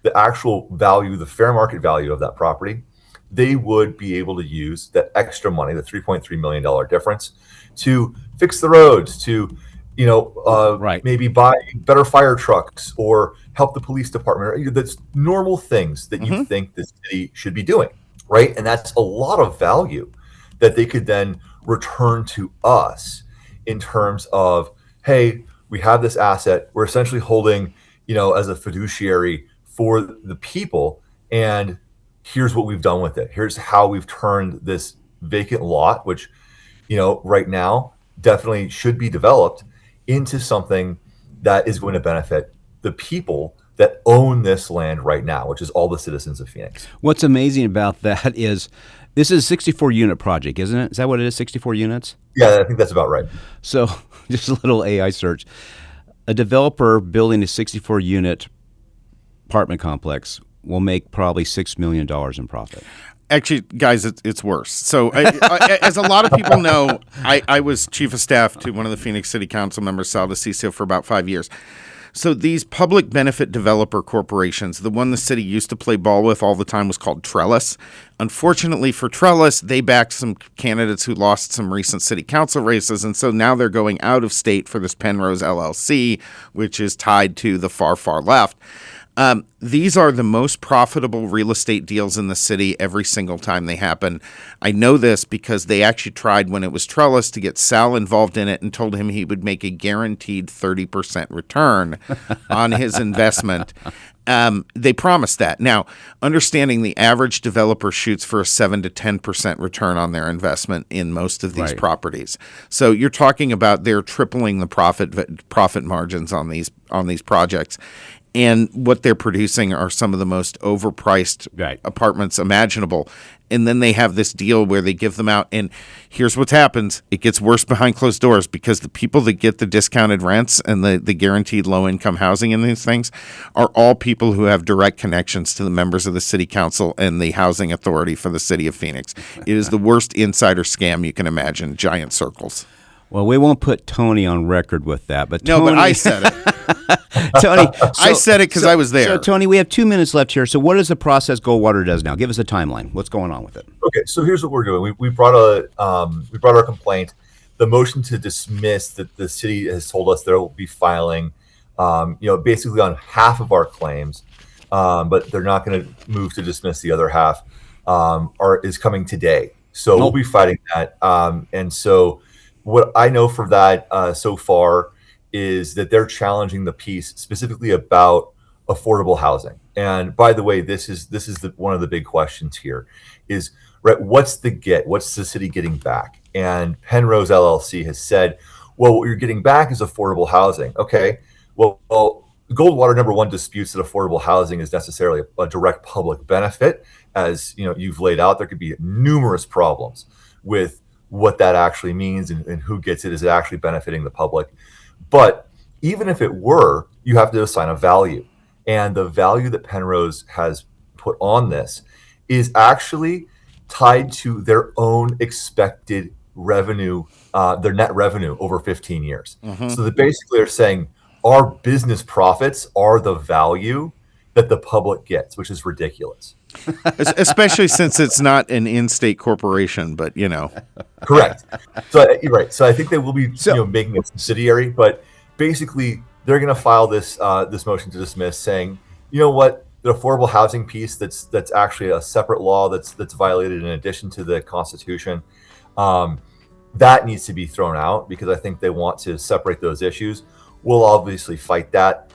Speaker 7: the actual value, the fair market value of that property, they would be able to use that extra money, the $3.3 million difference, to fix the roads, to maybe buy better fire trucks or help the police department. That's normal things that you think the city should be doing. Right. And that's a lot of value that they could then return to us in terms of, hey, we have this asset. We're essentially holding, as a fiduciary for the people. And here's what we've done with it. Here's how we've turned this vacant lot, which, right now definitely should be developed, into something that is going to benefit the people that own this land right now, which is all the citizens of Phoenix.
Speaker 2: What's amazing about that is this is a 64-unit project, isn't it? Is that what it is, 64 units?
Speaker 7: Yeah, I think that's about right.
Speaker 2: So just a little AI search. A developer building a 64-unit apartment complex will make probably $6 million in profit.
Speaker 3: Actually, guys, it's worse. So, as a lot of people know, I was chief of staff to one of the Phoenix City Council members, Sal DeCiccio, for about 5 years. So these public benefit developer corporations, the one the city used to play ball with all the time was called Trellis. Unfortunately for Trellis, they backed some candidates who lost some recent city council races, and so now they're going out of state for this Penrose LLC, which is tied to the far, far left. These are the most profitable real estate deals in the city every single time they happen. I know this because they actually tried when it was Trellis to get Sal involved in it and told him he would make a guaranteed 30% return on his investment. They promised that. Now, understanding the average developer shoots for a 7 to 10% return on their investment in most of these properties. So you're talking about they're tripling the profit margins on these projects. And what they're producing are some of the most overpriced apartments imaginable. And then they have this deal where they give them out. And here's what happens. It gets worse behind closed doors because the people that get the discounted rents and the guaranteed low-income housing in these things are all people who have direct connections to the members of the city council and the housing authority for the city of Phoenix. It is the worst insider scam you can imagine, giant circles.
Speaker 2: Well, we won't put Tony on record with that, but Tony,
Speaker 3: no, but I said it.
Speaker 2: Tony,
Speaker 3: I said it because I was there.
Speaker 2: So, Tony, we have 2 minutes left here. So, what is the process Goldwater does now? Give us a timeline. What's going on with it?
Speaker 7: Okay, so here's what we're doing. We brought our complaint. The motion to dismiss that the city has told us they'll be filing, basically on half of our claims, but they're not going to move to dismiss the other half. Is coming today. So we'll be fighting that. And so what I know for that so far is that they're challenging the piece specifically about affordable housing. And by the way, this is one of the big questions here is, right, what's the city getting back? And Penrose LLC has said, well, what you're getting back is affordable housing. Okay, well, Goldwater, number one, disputes that affordable housing is necessarily a direct public benefit. As you've laid out, there could be numerous problems with what that actually means and who gets it. Is it actually benefiting the public? But even if it were, you have to assign a value. And the value that Penrose has put on this is actually tied to their own expected revenue, their net revenue over 15 years. Mm-hmm. So they basically are saying our business profits are the value that the public gets, which is ridiculous.
Speaker 3: Especially since it's not an in-state corporation, but
Speaker 7: Correct. So you're right. So I think they will be making a subsidiary, but basically they're going to file this motion to dismiss, saying, you know what, the affordable housing piece that's actually a separate law that's violated in addition to the Constitution, that needs to be thrown out because I think they want to separate those issues. We'll obviously fight that.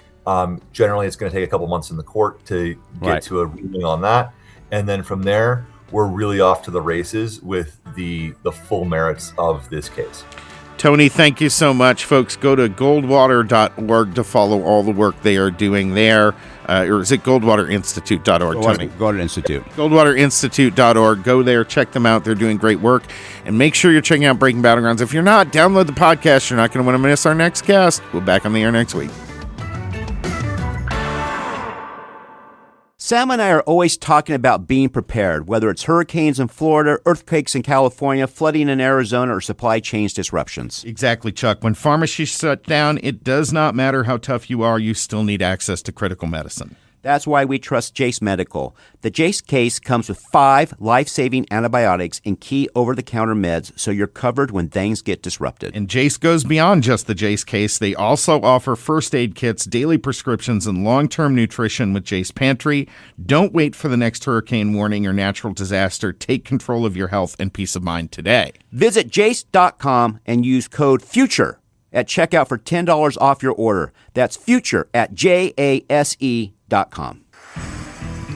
Speaker 7: Generally, it's going to take a couple months in the court to get to a ruling on that. And then from there, we're really off to the races with the full merits of this case.
Speaker 3: Tony, thank you so much. Folks, go to goldwater.org to follow all the work they are doing there. Or is it goldwaterinstitute.org, Tony?
Speaker 2: Goldwater Institute.
Speaker 3: Goldwaterinstitute.org. Go there, check them out. They're doing great work. And make sure you're checking out Breaking Battlegrounds. If you're not, download the podcast. You're not going to want to miss our next guest. We'll be back on the air next week.
Speaker 2: Sam and I are always talking about being prepared, whether it's hurricanes in Florida, earthquakes in California, flooding in Arizona, or supply chain disruptions.
Speaker 3: Exactly, Chuck. When pharmacies shut down, it does not matter how tough you are, you still need access to critical medicine.
Speaker 2: That's why we trust Jace Medical. The Jace case comes with 5 life-saving antibiotics and key over-the-counter meds, so you're covered when things get disrupted.
Speaker 3: And Jace goes beyond just the Jace case. They also offer first aid kits, daily prescriptions, and long-term nutrition with Jace Pantry. Don't wait for the next hurricane warning or natural disaster. Take control of your health and peace of mind today.
Speaker 2: Visit jace.com and use code FUTURE at checkout for $10 off your order. That's FUTURE at JASE.com.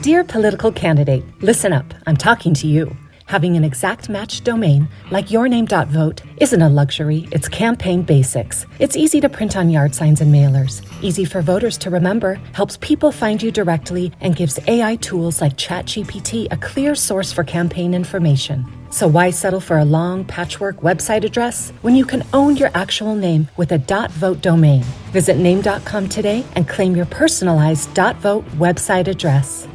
Speaker 1: Dear political candidate, listen up. I'm talking to you. Having an exact match domain like yourname.vote isn't a luxury, it's campaign basics. It's easy to print on yard signs and mailers, easy for voters to remember, helps people find you directly, and gives AI tools like ChatGPT a clear source for campaign information. So why settle for a long patchwork website address when you can own your actual name with a .vote domain? Visit name.com today and claim your personalized .vote website address.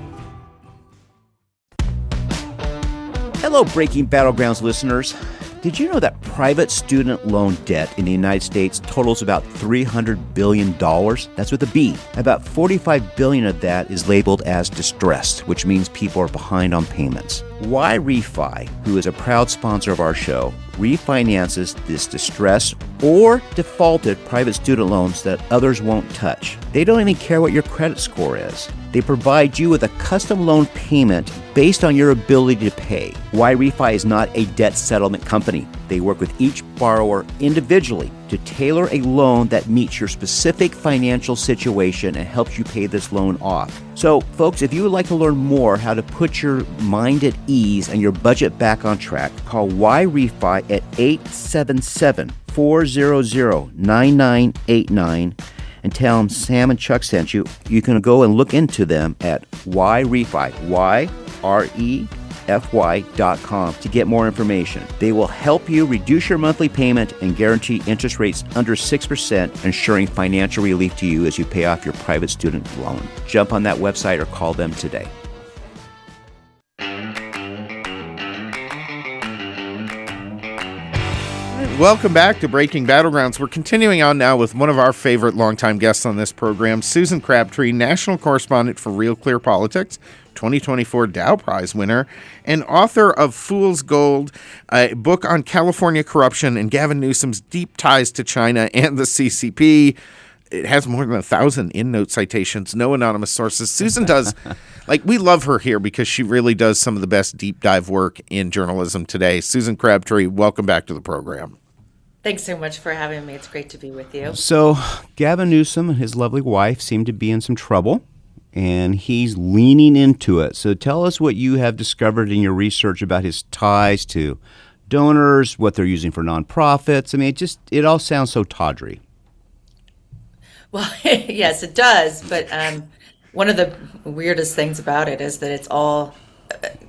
Speaker 2: Hello, Breaking Battlegrounds listeners. Did you know that private student loan debt in the United States totals about $300 billion? That's with a B. About $45 billion of that is labeled as distressed, which means people are behind on payments. Why Refi, who is a proud sponsor of our show, refinances this distressed or defaulted private student loans that others won't touch. They don't even care what your credit score is. They provide you with a custom loan payment based on your ability to pay. Why Refi is not a debt settlement company. They work with each borrower individually to tailor a loan that meets your specific financial situation and helps you pay this loan off. So, folks, if you would like to learn more how to put your mind at ease and your budget back on track, call Why Refi at 877-400-9989 and tell them Sam and Chuck sent you. You can go and look into them at YREFI, YREFY.com to get more information. They will help you reduce your monthly payment and guarantee interest rates under 6%, ensuring financial relief to you as you pay off your private student loan. Jump on that website or call them today.
Speaker 3: Welcome back to Breaking Battlegrounds. We're continuing on now with one of our favorite longtime guests on this program, Susan Crabtree, national correspondent for Real Clear Politics, 2024 Dow Prize winner, and author of Fool's Gold, a book on California corruption and Gavin Newsom's deep ties to China and the CCP. It has more than 1,000 EndNote citations, no anonymous sources. Susan does, we love her here because she really does some of the best deep dive work in journalism today. Susan Crabtree, welcome back to the program.
Speaker 8: Thanks so much for having me. It's great to be with you.
Speaker 2: So Gavin Newsom and his lovely wife seem to be in some trouble, and he's leaning into it. So tell us what you have discovered in your research about his ties to donors, what they're using for nonprofits. I mean, it all sounds so tawdry.
Speaker 8: Well, yes, it does. But one of the weirdest things about it is that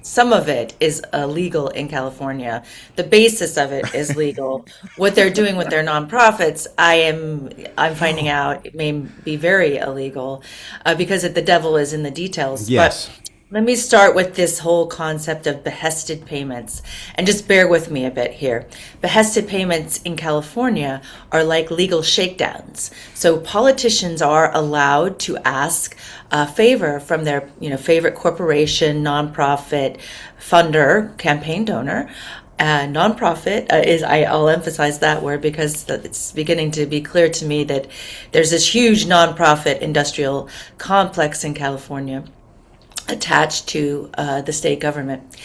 Speaker 8: some of it is illegal in California. The basis of it is legal. What they're doing with their nonprofits, I'm finding out it may be very illegal because the devil is in the details.
Speaker 2: Yes.
Speaker 8: But let me start with this whole concept of behested payments, and just bear with me a bit here. Behested payments in California are like legal shakedowns. So politicians are allowed to ask a favor from their favorite corporation, nonprofit, funder, campaign donor. Nonprofit I'll emphasize that word because it's beginning to be clear to me that there's this huge nonprofit industrial complex in California attached to the state government.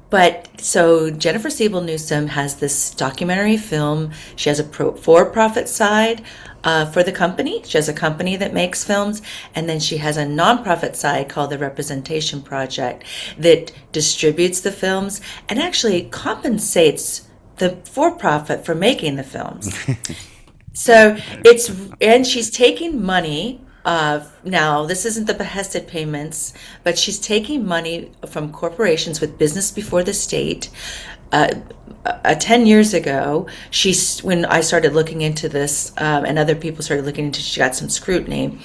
Speaker 8: But so Jennifer Siebel Newsom has this documentary film. She has a for-profit side for the company. She has a company that makes films, and then she has a nonprofit side called the Representation Project that distributes the films and actually compensates the for-profit for making the films. So she's taking money. Now, this isn't the behested payments, but she's taking money from corporations with business before the state. 10 years ago, when I started looking into this, and other people started looking into it, she got some scrutiny.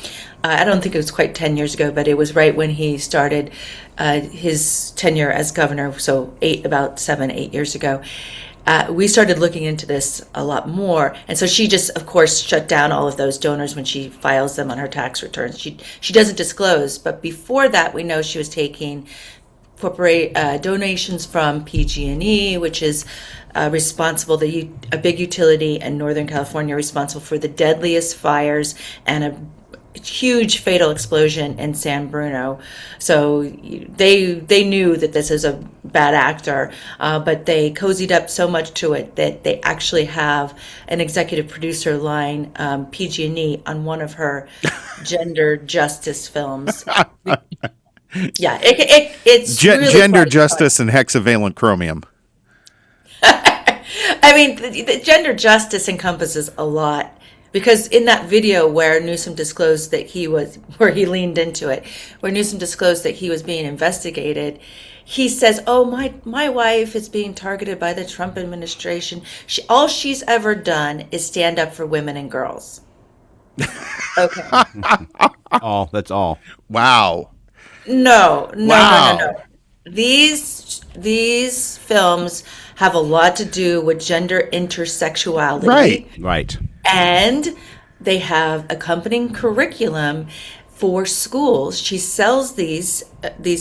Speaker 8: I don't think it was quite 10 years ago, but it was right when he started his tenure as governor, so about 7-8 years ago. We started looking into this a lot more. And so she just, of course, shut down all of those donors when she files them on her tax returns. She doesn't disclose. But before that, we know she was taking corporate donations from PG&E, which is responsible, a big utility in Northern California, responsible for the deadliest fires and a huge fatal explosion in San Bruno. So they knew that this is a bad actor, but they cozied up so much to it that they actually have an executive producer line, PG&E, on one of her gender justice films. Yeah, it's really
Speaker 3: Gender
Speaker 8: quite
Speaker 3: justice and hexavalent chromium.
Speaker 8: I mean, the gender justice encompasses a lot. Because in that video where Newsom disclosed that where he leaned into it, where Newsom disclosed that he was being investigated, he says, "Oh, my wife is being targeted by the Trump administration. All she's ever done is stand up for women and girls." Okay.
Speaker 2: That's all.
Speaker 3: Wow.
Speaker 8: No.
Speaker 3: Wow.
Speaker 8: These films have a lot to do with gender intersexuality.
Speaker 2: Right.
Speaker 8: And they have accompanying curriculum for schools. She sells these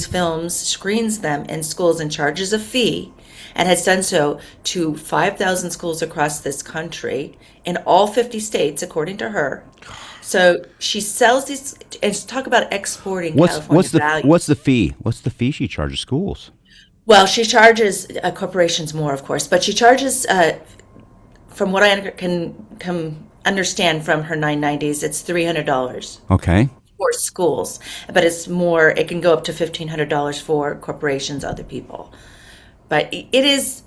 Speaker 8: films, screens them in schools and charges a fee, and has done so to 5,000 schools across this country in all 50 states, according to her. So she sells these, and talk about exporting California value.
Speaker 2: What's the fee? What's the fee she charges schools?
Speaker 8: Well, she charges corporations more, of course, but she charges, from what I can understand from her 990s, it's $300.
Speaker 2: Okay.
Speaker 8: For schools, but it's more. It can go up to $1,500 for corporations, other people. But it is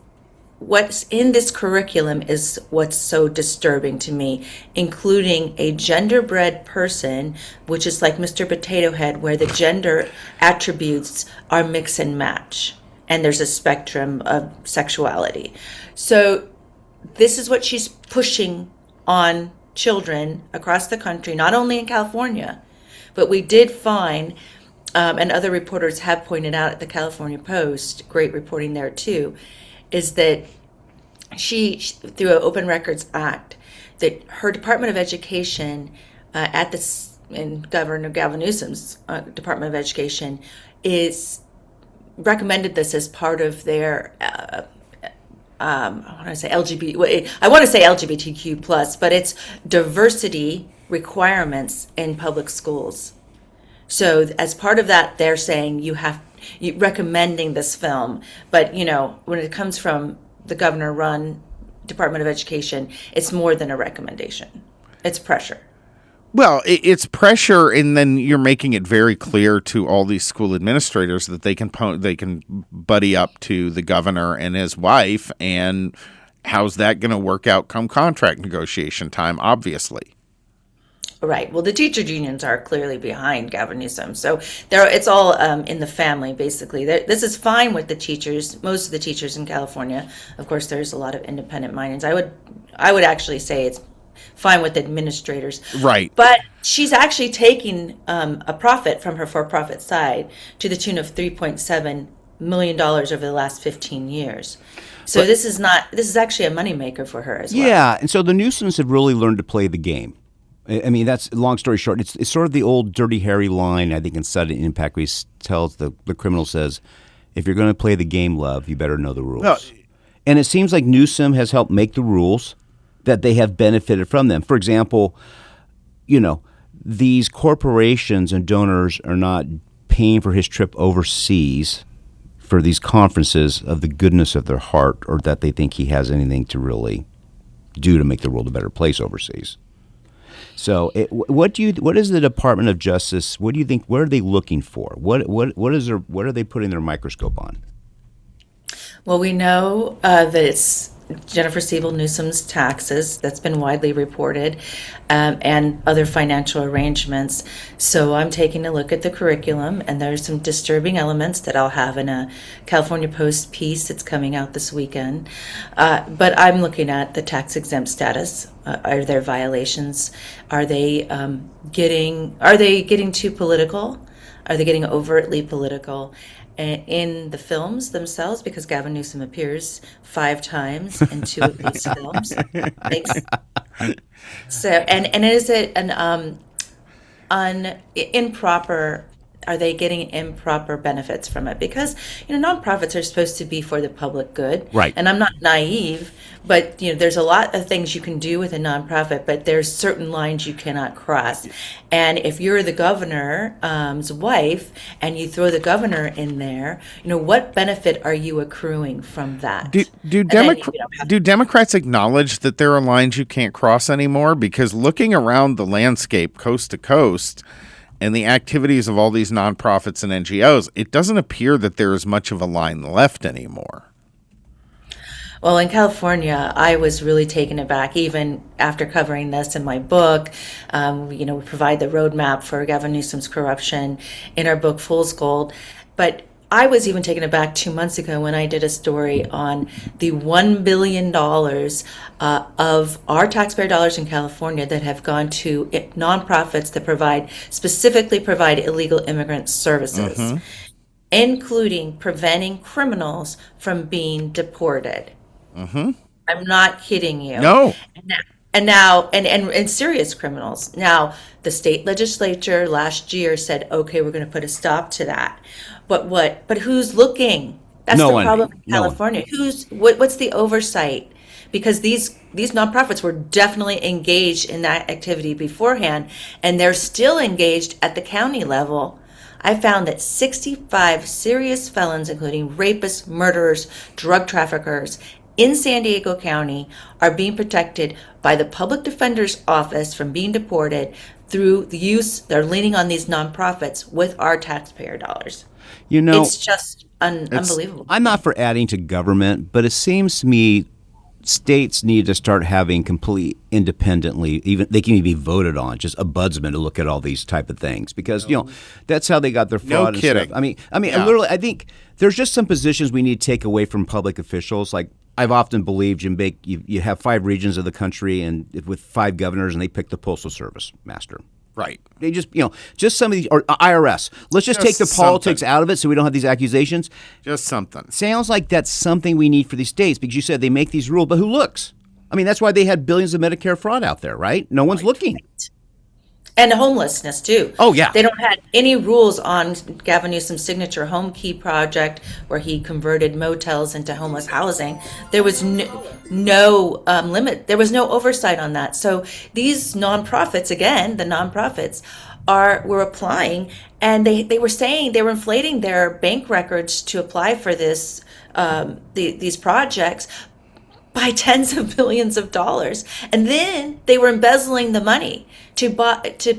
Speaker 8: what's in this curriculum is what's so disturbing to me, including a genderbread person, which is like Mr. Potato Head, where the gender attributes are mix and match, and there's a spectrum of sexuality. So this is what she's pushing on children across the country, not only in California, but we did find, and other reporters have pointed out at the California Post, great reporting there too, is that she through an Open Records Act, that her Department of Education in Governor Gavin Newsom's Department of Education recommended this as part of their I want to say LGBTQ plus, but it's diversity requirements in public schools. So as part of that, they're saying you recommending this film, but when it comes from the governor-run Department of Education, it's more than a recommendation. It's pressure.
Speaker 3: Well, it's pressure, and then you're making it very clear to all these school administrators that they can buddy up to the governor and his wife, and how's that going to work out come contract negotiation time, obviously.
Speaker 8: Right. Well, the teachers unions are clearly behind Gavin Newsom, so it's all in the family, basically. This is fine with the teachers, most of the teachers in California. Of course, there's a lot of independent minds. I would actually say it's fine with administrators. Right. But she's actually taking a profit from her for-profit side to the tune of $3.7 million over the last 15 years. So this is actually a moneymaker for her as well.
Speaker 2: Yeah, and so the Newsoms have really learned to play the game. I mean, that's long story short. It's sort of the old Dirty Harry line, I think, in Sudden Impact, where he tells the criminal says, if you're going to play the game, love, you better know the rules. No. And it seems like Newsom has helped make the rules that they have benefited from them. For example, these corporations and donors are not paying for his trip overseas for these conferences of the goodness of their heart, or that they think he has anything to really do to make the world a better place overseas. So, what is the Department of Justice? What do you think? What are they looking for? What are they putting their microscope on?
Speaker 8: Well, we know that it's Jennifer Siebel Newsom's taxes. That's been widely reported, and other financial arrangements. So I'm taking a look at the curriculum, and there's some disturbing elements that I'll have in a California Post piece that's coming out this weekend. But I'm looking at the tax-exempt status. Are there violations? Are they getting too political? Are they getting overtly political? In the films themselves, because Gavin Newsom appears 5 times in 2 of these films. So, and is it an improper? Are they getting improper benefits from it? Because nonprofits are supposed to be for the public good,
Speaker 2: right?
Speaker 8: And I'm not naive, but there's a lot of things you can do with a nonprofit, but there's certain lines you cannot cross. And if you're the governor's wife and you throw the governor in there, what benefit are you accruing from that?
Speaker 3: Do Democrats acknowledge that there are lines you can't cross anymore? Because looking around the landscape coast to coast, and the activities of all these nonprofits and NGOs, it doesn't appear that there is much of a line left anymore.
Speaker 8: Well, in California, I was really taken aback, even after covering this in my book. We provide the roadmap for Gavin Newsom's corruption in our book, Fool's Gold. But I was even taken aback 2 months ago when I did a story on the $1 billion of our taxpayer dollars in California that have gone to nonprofits that specifically provide illegal immigrant services, including preventing criminals from being deported. I'm not kidding you.
Speaker 3: No.
Speaker 8: And serious criminals. Now, the state legislature last year said, okay, we're going to put a stop to that. But who's looking? That's the problem in California. What's the oversight? Because these nonprofits were definitely engaged in that activity beforehand, and they're still engaged at the county level. I found that 65 serious felons, including rapists, murderers, drug traffickers, in San Diego County are being protected by the public defender's office from being deported through the use, they're leaning on these nonprofits with our taxpayer dollars. It's just unbelievable.
Speaker 2: I'm not for adding to government, but it seems to me states need to start having complete independently, even they can even be voted on, just ombudsman to look at all these type of things, because that's how they got their fraud.
Speaker 3: No kidding.
Speaker 2: Stuff. I mean, literally, I think there's just some positions we need to take away from public officials. Like I've often believed, you have 5 regions of the country and with 5 governors, and they pick the postal service master.
Speaker 3: Right.
Speaker 2: They just some of these, or IRS. Let's just take the politics out of it so we don't have these accusations.
Speaker 3: Just something.
Speaker 2: Sounds like that's something we need for these states, because you said they make these rules, but who looks? I mean, that's why they had billions of Medicare fraud out there, right? No one's looking.
Speaker 8: And homelessness, too.
Speaker 2: Oh, yeah.
Speaker 8: They don't have any rules on Gavin Newsom's signature Home Key project where he converted motels into homeless housing. There was no limit. There was no oversight on that. So these nonprofits, again, the nonprofits, were applying, and they were saying they were inflating their bank records to apply for this these projects by tens of billions of dollars. And then they were embezzling the money to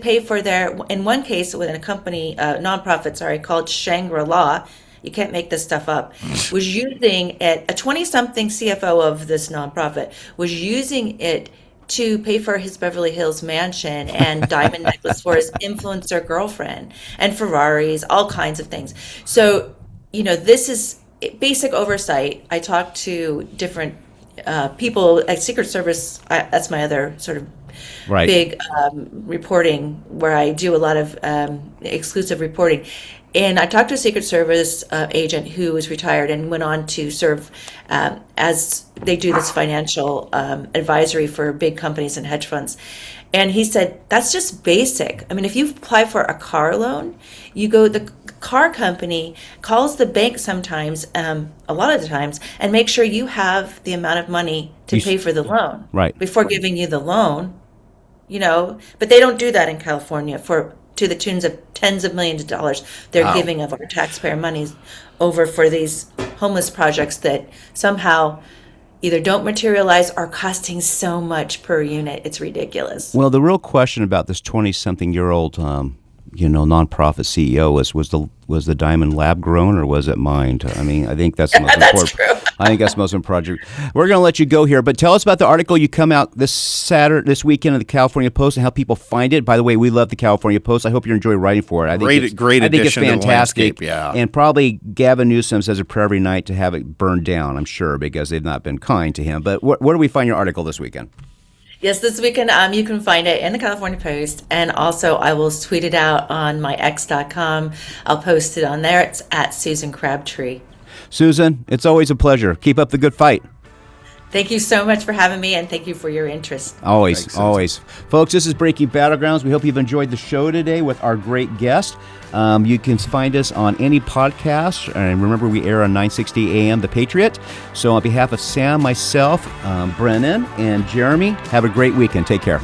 Speaker 8: pay for their, in one case within a company, nonprofit, called Shangri-La, you can't make this stuff up, was using it, a 20-something CFO of this nonprofit was using it to pay for his Beverly Hills mansion and diamond necklace for his influencer girlfriend and Ferraris, all kinds of things. So, this is basic oversight. I talked to different people at Secret Service. That's my other sort of big reporting, where I do a lot of exclusive reporting. And I talked to a Secret Service agent who was retired and went on to serve as they do this financial advisory for big companies and hedge funds. And he said, that's just basic. I mean, if you apply for a car loan, the car company calls the bank sometimes, a lot of the times, and make sure you have the amount of money to pay for the loan before giving you the loan. But they don't do that in California to the tunes of tens of millions of dollars they're giving of our taxpayer monies over for these homeless projects that somehow either don't materialize or costing so much per unit. It's ridiculous.
Speaker 2: Well, the real question about this 20-something-year-old nonprofit CEO was the diamond lab grown, or was it mined? I mean, I think that's the most important.
Speaker 8: True.
Speaker 2: I think that's the most important project. We're going to let you go here, but tell us about the article you come out this weekend in the California Post, and how people find it. By the way, we love the California Post. I hope you enjoy writing for it. I think
Speaker 3: great
Speaker 2: I think it's
Speaker 3: addition to the
Speaker 2: fantastic.
Speaker 3: landscape, yeah.
Speaker 2: And probably Gavin Newsom says a prayer every night to have it burned down, I'm sure, because they've not been kind to him. But where do we find your article this weekend?
Speaker 8: Yes, this weekend you can find it in the California Post, and also I will tweet it out on my x.com. I'll post it on there. It's at Susan Crabtree.
Speaker 2: Susan, it's always a pleasure. Keep up the good fight.
Speaker 8: Thank you so much for having me, and thank you for your interest.
Speaker 2: Always,
Speaker 3: Thanks,
Speaker 2: always. Folks, this is Breaking Battlegrounds. We hope you've enjoyed the show today with our great guest. You can find us on any podcast, and remember, we air on 960 AM, The Patriot. So on behalf of Sam, myself, Brennan, and Jeremy, have a great weekend. Take care.